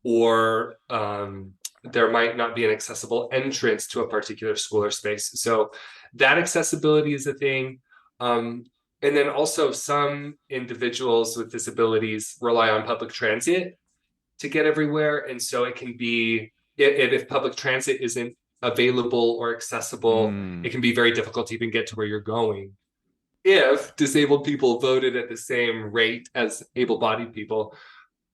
or there might not be an accessible entrance to a particular school or space. So that accessibility is a thing. And then also some individuals with disabilities rely on public transit to get everywhere. And so it can be, if public transit isn't available or accessible, it can be very difficult to even get to where you're going. If disabled people voted at the same rate as able-bodied people,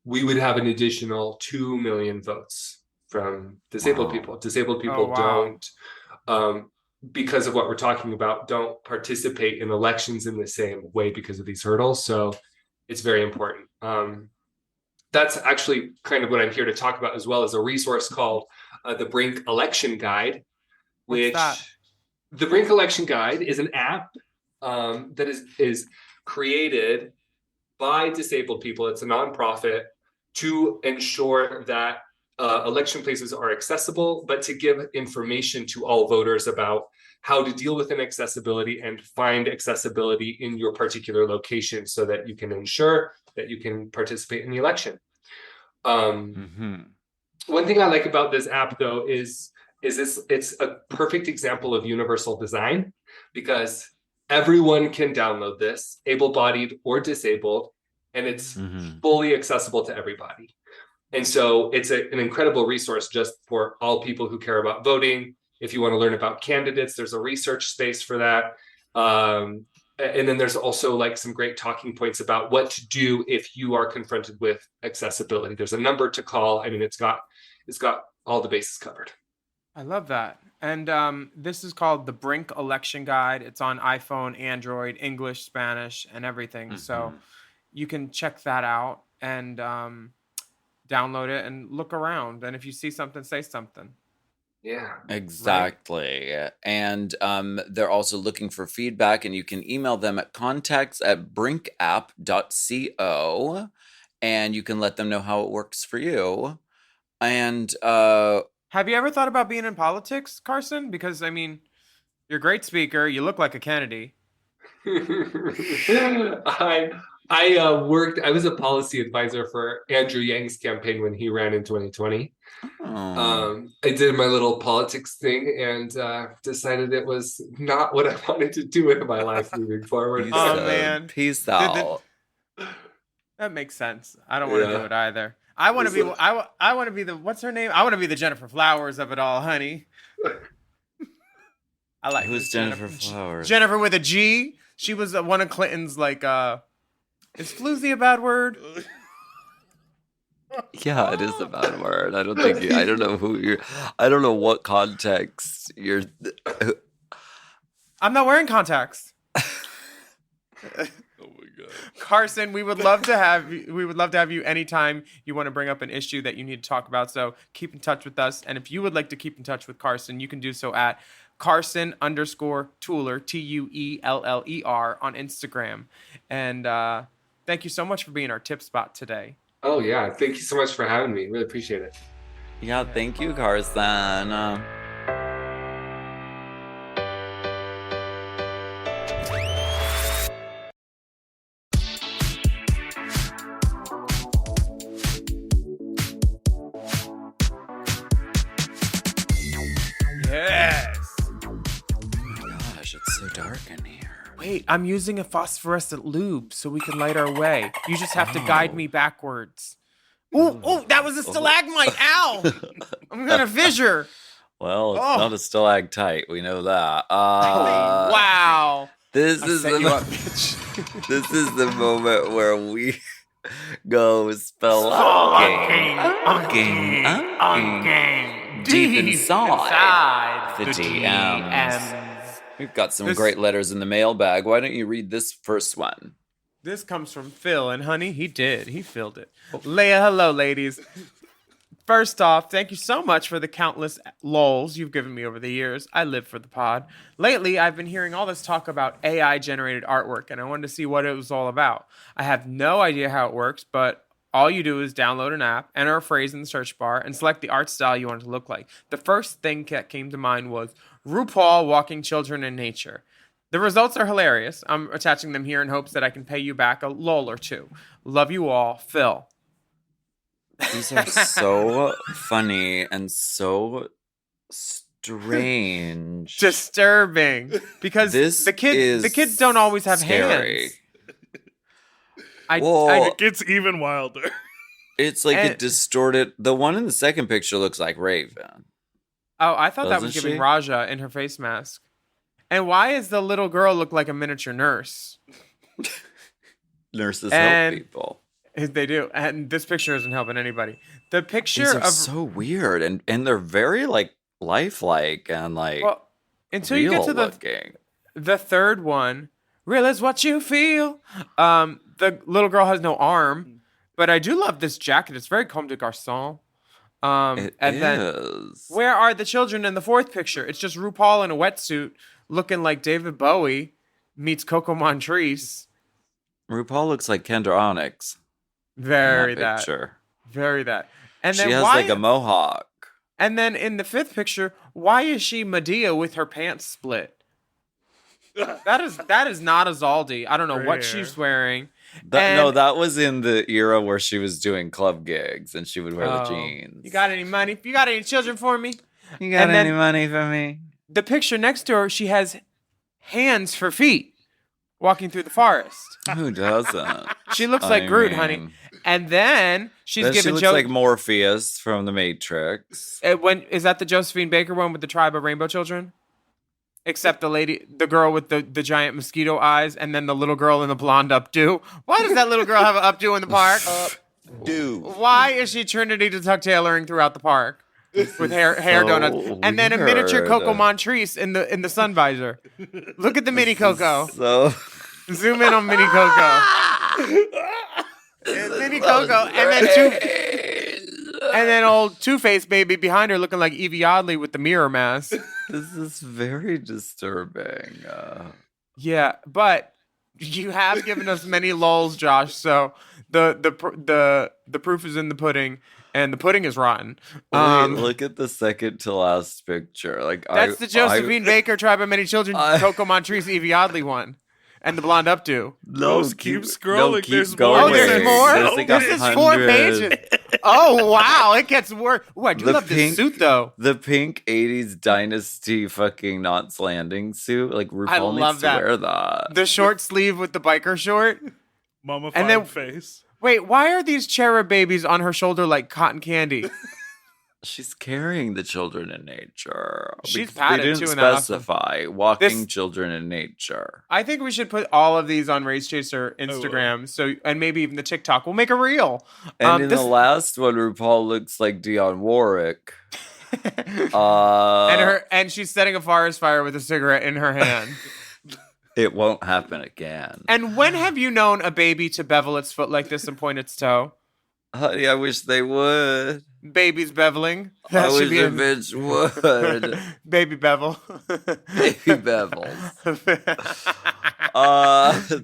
we would have an additional 2 million votes from disabled people. Disabled people don't, because of what we're talking about, don't participate in elections in the same way because of these hurdles. So it's very important. That's actually kind of what I'm here to talk about, as well as a resource called the Brink Election Guide. Which the Brink Election Guide is an app that is created by disabled people. It's a nonprofit to ensure that election places are accessible, but to give information to all voters about how to deal with inaccessibility and find accessibility in your particular location so that you can ensure that you can participate in the election. One thing I like about this app, though, is it's a perfect example of universal design, because everyone can download this, able-bodied or disabled, and it's fully accessible to everybody. And so it's an incredible resource just for all people who care about voting. If you want to learn about candidates, there's a research space for that. And then there's also like some great talking points about what to do if you are confronted with accessibility. There's a number to call. I mean, it's got all the bases covered. I love that. And this is called the Brink Election Guide. It's on iPhone, Android, English, Spanish, and everything. So you can check that out and download it and look around. And if you see something, say something. Yeah. Exactly. Right. And they're also looking for feedback, and you can email them at contacts@brinkapp.co, and you can let them know how it works for you. And have you ever thought about being in politics, Carson? Because, I mean, you're a great speaker. You look like a Kennedy. I was a policy advisor for Andrew Yang's campaign when he ran in 2020. I did my little politics thing and decided it was not what I wanted to do in my life moving forward. Man, peace out. That makes sense. I don't want to do it either. I want to be. I want to be the. What's her name? I want to be the Jennifer Flowers of it all, honey. I like who's Jennifer Flowers? Jennifer with a G. She was one of Clinton's like. Is floozy a bad word? Yeah, it is a bad word. I don't think I don't know who you're. I don't know what context you're. I'm not wearing contacts. Oh my god, Carson, we would love to have you. We would love to have you anytime you want to bring up an issue that you need to talk about. So keep in touch with us, and if you would like to keep in touch with Carson, you can do so at Carson_Tueller Tueller on Instagram. And thank you so much for being our tip spot today. Oh yeah, thank you so much for having me. Really appreciate it. Yeah, thank you, Carson. Yes. Gosh, it's so dark in here. Wait, I'm using a phosphorescent lube so we can light our way. You just have to guide me backwards. Ooh, that was a stalagmite. Ow! I'm gonna fissure. Well, it's not a stalactite. We know that. Wow. This is the moment where we go spelunking deep inside the DMs. We've got some great letters in the mailbag. Why don't you read this first one? This comes from Phil, and honey, he did. He filled it. Leia, hello, ladies. First off, thank you so much for the countless lols you've given me over the years. I live for the pod. Lately, I've been hearing all this talk about AI-generated artwork, and I wanted to see what it was all about. I have no idea how it works, but all you do is download an app, enter a phrase in the search bar, and select the art style you want it to look like. The first thing that came to mind was RuPaul walking children in nature. The results are hilarious. I'm attaching them here in hopes that I can pay you back a lol or two. Love you all, Phil. These are so funny and so strange. Disturbing. Because the kids don't always have scary. hands. It gets even wilder. It's like a distorted. The one in the second picture looks like Raven. Oh, I thought that was giving Raja in her face mask. And why does the little girl look like a miniature nurse? Nurses help people. They do. And this picture isn't helping anybody. The picture These are so weird. And they're very lifelike and well, until you get to the third one, real is what you feel. The little girl has no arm. But I do love this jacket. It's very comme des garçons. Then, where are the children in the fourth picture? It's just RuPaul in a wetsuit looking like David Bowie meets Coco Montrese. RuPaul looks like Kendra Onyx. Very that. And then she has like a mohawk. And then in the fifth picture, why is she Medea with her pants split? That is not a Zaldi. I don't know what she's wearing. That was in the era where she was doing club gigs and she would wear the jeans. You got any money? You got any children for me? You got any money for me? The picture next to her, she has hands for feet walking through the forest. Who doesn't? She looks like Groot, honey. And then she looks like Morpheus from The Matrix. Is that the Josephine Baker one with the tribe of rainbow children? Except the girl with the giant mosquito eyes, and then the little girl in the blonde updo. Why does that little girl have an updo in the park? Updo. Why is she Trinity to tuck tailoring throughout the park with hair donuts? And then a miniature Coco Montrese in the sun visor. Look at the mini Coco. Zoom in on mini Coco. Mini Coco, and then And then old Two-Face baby behind her looking like Evie Oddly with the mirror mask. This is very disturbing. Yeah, but you have given us many lulls, Josh. So the proof is in the pudding, and the pudding is rotten. Wait, look at the second to last picture. Like that's the Josephine Baker Tribe of Many Children, Coco Montrese, Evie Oddly one. And the blonde updo. No, keep scrolling. Keep there's going. more. Oh, there's more? There's like This is 100. 4 pages. Oh, wow. It gets worse. Ooh, I do love this suit, though. The pink 80s Dynasty fucking Knots Landing suit. Like, RuPaul love needs that. to wear that. The short sleeve with the biker short. Mummified face. Wait, why are these cherub babies on her shoulder like cotton candy? She's carrying the children in nature. She's Because padded, they didn't too, in that specify walking children in nature. I think we should put all of these on Race Chaser Instagram, and maybe even the TikTok. We'll make a reel. And in the last one, RuPaul looks like Dionne Warwick. and she's setting a forest fire with a cigarette in her hand. It won't happen again. And when have you known a baby to bevel its foot like this and point its toe? Honey, I wish they would. Babies beveling. I wish a bitch would. Baby bevel. Baby bevels.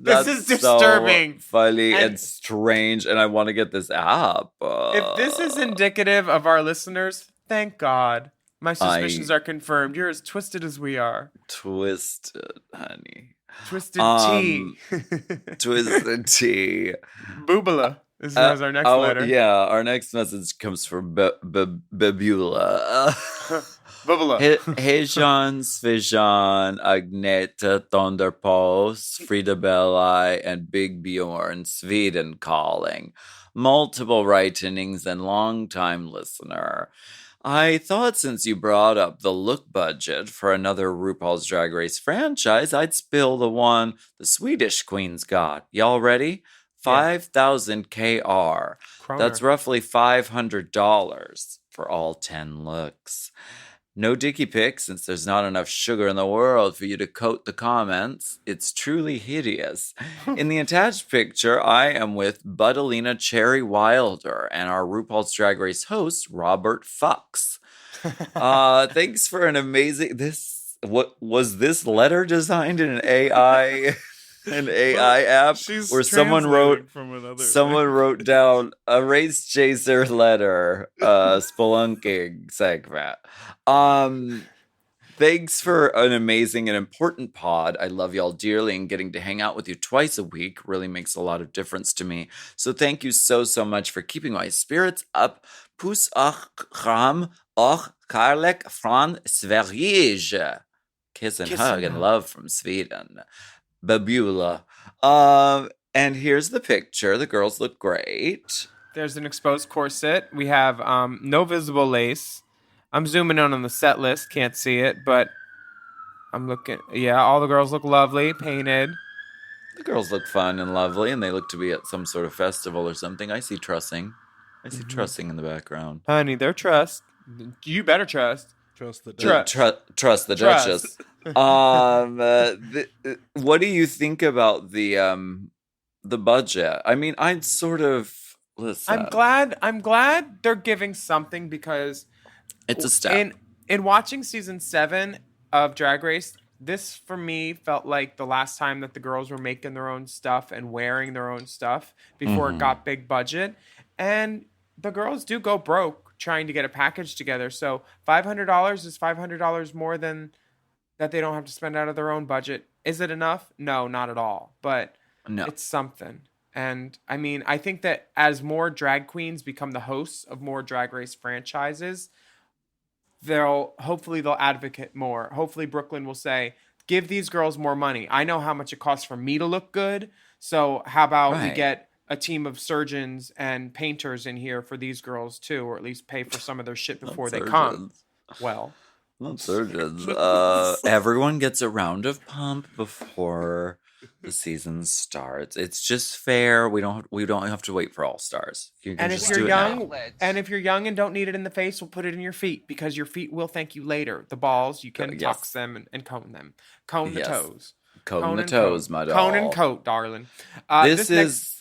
This is disturbing. So funny and strange, and I want to get this app. If this is indicative of our listeners, thank God. My suspicions are confirmed. You're as twisted as we are. Twisted, honey. Twisted tea. Twisted tea. Boobala. This is our next letter. Yeah, our next message comes from Babula. Bubala. Hejan, Svijan, Agneta, Thunderpulse, Frida Belli, and Big Bjorn, Sweden calling. Multiple writing's and long-time listener. I thought since you brought up the look budget for another RuPaul's Drag Race franchise, I'd spill the one the Swedish queens got. Y'all ready? 5,000 KR. That's roughly $500 for all 10 looks. No dicky pics since there's not enough sugar in the world for you to coat the comments. It's truly hideous. In the attached picture, I am with Buddalina Cherry Wilder and our RuPaul's Drag Race host, Robert Fucks. Thanks for an amazing... What was this letter designed in an AI... An AI app where someone wrote down a Race Chaser letter, spelunking segment. Thanks for an amazing and important pod. I love y'all dearly, and getting to hang out with you twice a week really makes a lot of difference to me. So thank you so much for keeping my spirits up. Puss och kram och kärlek från Sverige. Kiss and hug and love from Sweden. Babula. And here's the picture. The girls look great. There's an exposed corset. We have no visible lace. I'm zooming in on the set list. Can't see it, but I'm looking. Yeah, all the girls look lovely, painted. The girls look fun and lovely, and they look to be at some sort of festival or something. I see trussing. Trussing in the background. Honey, they're trussed. You better trust. Trust the Trust the Duchess. What do you think about the budget? I mean, I'd sort of listen. I'm glad they're giving something, because it's a step. In watching season 7 of Drag Race, this for me felt like the last time that the girls were making their own stuff and wearing their own stuff before it got big budget. And the girls do go broke trying to get a package together. So $500 is $500 more than that they don't have to spend out of their own budget. Is it enough? No, not at all. But it's something. And I mean, I think that as more drag queens become the hosts of more Drag Race franchises, they'll advocate more. Hopefully Brooklyn will say, give these girls more money. I know how much it costs for me to look good. So how about we get a team of surgeons and painters in here for these girls too, or at least pay for some of their shit before they come. Well, not surgeons. Everyone gets a round of pump before the season starts. It's just fair. We don't have to wait for All Stars. And if you're young, and don't need it in the face, we'll put it in your feet, because your feet will thank you later. The balls, you can tuck them and comb them. Comb the toes. Comb the toes, my doll. Cone and coat, darling. This is.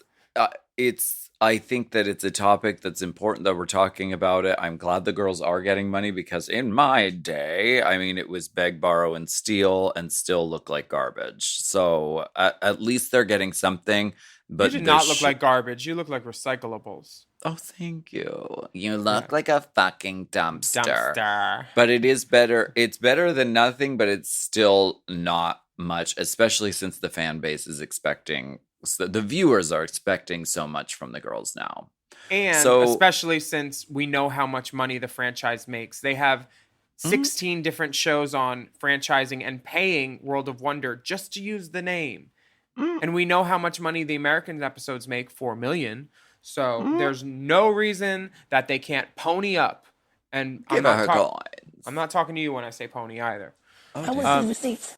I think that it's a topic that's important that we're talking about it. I'm glad the girls are getting money because in my day, I mean, it was beg, borrow, and steal and still look like garbage. So at least they're getting something. But you do not look like garbage. You look like recyclables. Oh, thank you. You look like a fucking dumpster. But it is better. It's better than nothing, but it's still not much, especially since the fan base is expecting, so the viewers are expecting so much from the girls now. And especially since we know how much money the franchise makes. They have 16 different shows on franchising and paying World of Wonder just to use the name. And we know how much money the American episodes make, $4 million. So there's no reason that they can't pony up. And I'm not talking to you when I say pony either. I want to see receipts.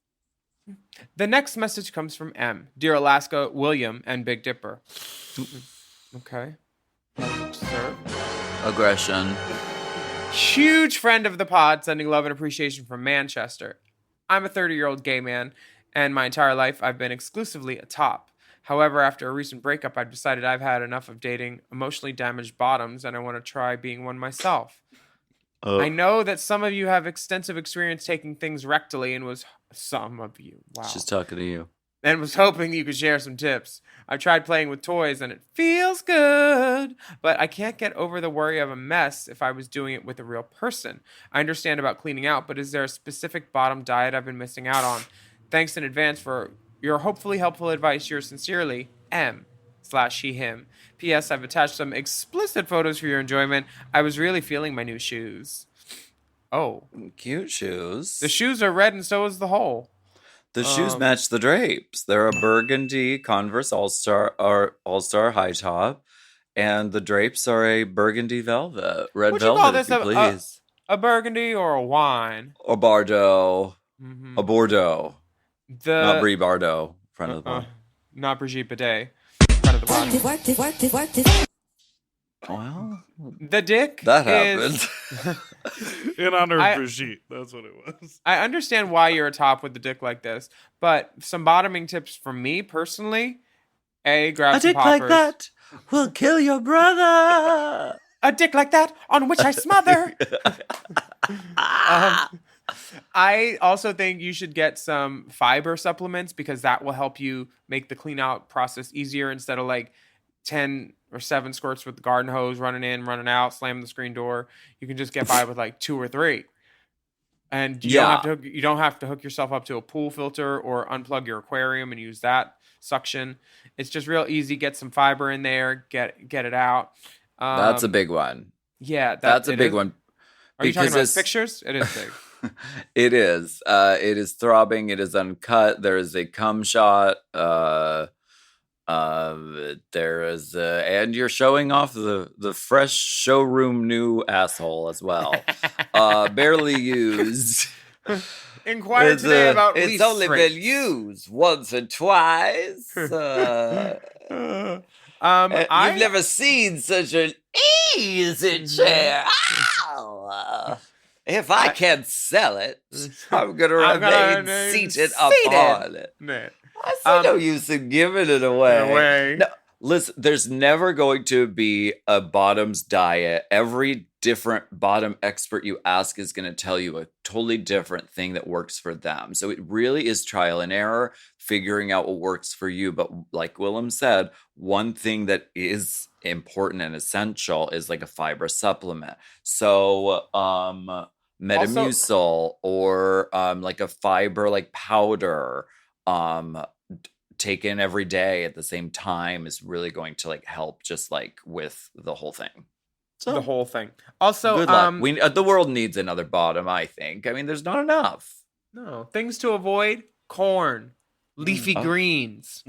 The next message comes from M. Dear Alaska, Willam, and Big Dipper. Okay. Sir. Aggression. Huge friend of the pod, sending love and appreciation from Manchester. I'm a 30-year-old gay man, and my entire life I've been exclusively a top. However, after a recent breakup, I've decided I've had enough of dating emotionally damaged bottoms, and I want to try being one myself. I know that some of you have extensive experience taking things rectally, and some of you. Wow. She's talking to you. And was hoping you could share some tips. I've tried playing with toys, and it feels good, but I can't get over the worry of a mess if I was doing it with a real person. I understand about cleaning out, but is there a specific bottom diet I've been missing out on? Thanks in advance for your hopefully helpful advice. Yours sincerely, M/he, him. P.S. I've attached some explicit photos for your enjoyment. I was really feeling my new shoes. Oh. Cute shoes. The shoes are red and so is the hole. The shoes match the drapes. They're a burgundy Converse All-Star high top, and the drapes are a burgundy velvet. Red Would velvet, you call this if you please. A burgundy or a wine? A Bordeaux. Mm-hmm. A Bordeaux. Not Brie Bardot, front of the pod. Not Brigitte Bidet, front of the pod. Well, the dick that happened. In honor of Brigitte, that's what it was. I understand why you're a top with the dick like this, but some bottoming tips from me personally. Grab some poppers. A dick like that will kill your brother. A dick like that on which I smother. I also think you should get some fiber supplements because that will help you make the clean out process easier instead of like 10 or 7 squirts with the garden hose running in, running out, slamming the screen door. You can just get by with like 2 or 3. And you don't have to hook yourself up to a pool filter or unplug your aquarium and use that suction. It's just real easy. Get some fiber in there, get it out. That's a big one. Yeah, that's a big one. Are you talking about pictures? It is big. It is. It is throbbing. It is uncut. There is a cum shot. There is, and you're showing off the fresh showroom new asshole as well. Barely used. Inquire today about it's lease only rates. been used once or twice. You've never seen such an easy chair. Ow. If I can't sell it, I'm going to remain seated upon it. I see no use in giving it away. No, listen, there's never going to be a bottoms diet. Every different bottom expert you ask is going to tell you a totally different thing that works for them. So it really is trial and error, figuring out what works for you. But like Willam said, one thing that is important and essential is like a fiber supplement. So, Metamucil or like a fiber like powder taken every day at the same time is really going to like help just like with the whole thing. So the whole thing. Also, good luck. The world needs another bottom, I think. I mean, there's not enough. No. Things to avoid: corn, leafy greens.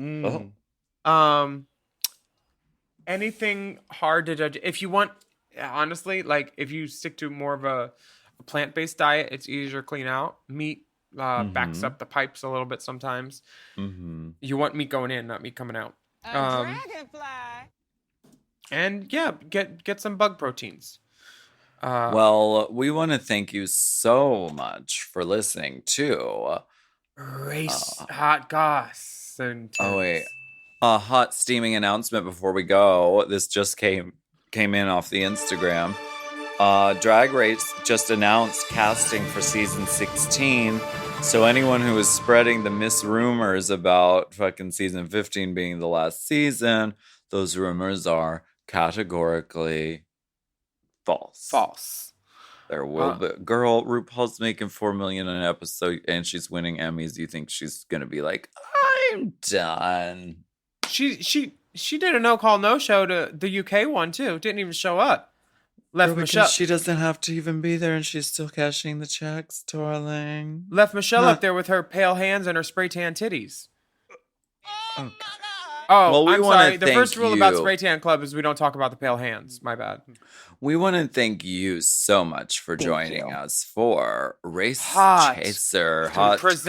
Anything hard to judge. If you want, honestly, like if you stick to more of a plant-based diet, it's easier to clean out. Meat backs up the pipes a little bit sometimes. You want meat going in, not meat coming out. Dragonfly. And yeah, get some bug proteins. Well, we want to thank you so much for listening to Race Hot Goss. Oh wait, A hot steaming announcement before we go. This just came in off the Instagram. Drag Race just announced casting for season 16. So anyone who is spreading the rumors about fucking season 15 being the last season, those rumors are categorically false. False. There will be. Girl, RuPaul's making $4 million an episode and she's winning Emmys. You think she's gonna be like, I'm done? She did a no-call, no-show to the UK one, too. Didn't even show up. Left Michelle. She doesn't have to even be there and she's still cashing the checks, darling. Left Michelle up there with her pale hands and her spray tan titties. Okay. Oh, well, I'm sorry. The first rule about Spray Tan Club is we don't talk about the pale hands. My bad. We want to thank you so much for joining us for Race Chaser Hot Goss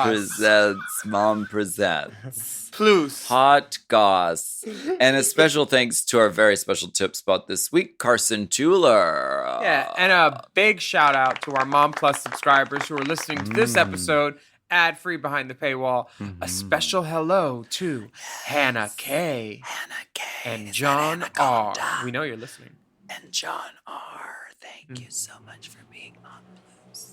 presents Mom Presents Plus Hot Goss, and a special thanks to our very special tip spot this week, Carson Tueller. Yeah, and a big shout out to our Mom Plus subscribers who are listening to this episode ad-free behind the paywall. A special hello to Hannah K. And John R. We know you're listening. And John R. Thank you so much for being on Blues.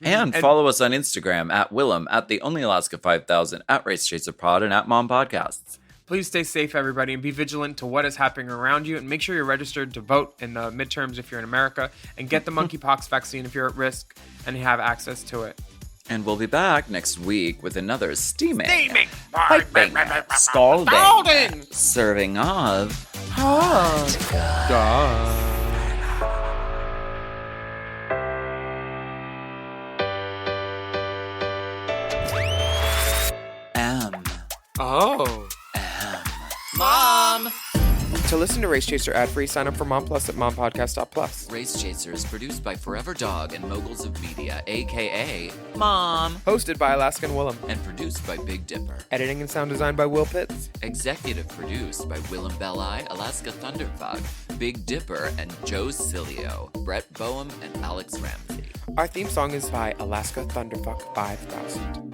And follow us on Instagram at Willam, at the Only Alaska 5000, at Race Chaser Pod, and at Mom Podcasts. Please stay safe, everybody, and be vigilant to what is happening around you. And make sure you're registered to vote in the midterms if you're in America. And get the monkeypox vaccine if you're at risk and you have access to it. And we'll be back next week with another steaming, piping, scalding, serving of hot goss. Mom. To listen to Race Chaser ad-free, sign up for Mom Plus at mompodcast.plus. Race Chaser is produced by Forever Dog and Moguls of Media, a.k.a. Mom. Hosted by Alaska and Willam. And produced by Big Dipper. Editing and sound design by Will Pitts. Executive produced by Willam Belli, Alaska Thunderfuck, Big Dipper, and Joe Cilio, Brett Boehm, and Alex Ramsey. Our theme song is by Alaska Thunderfuck 5000.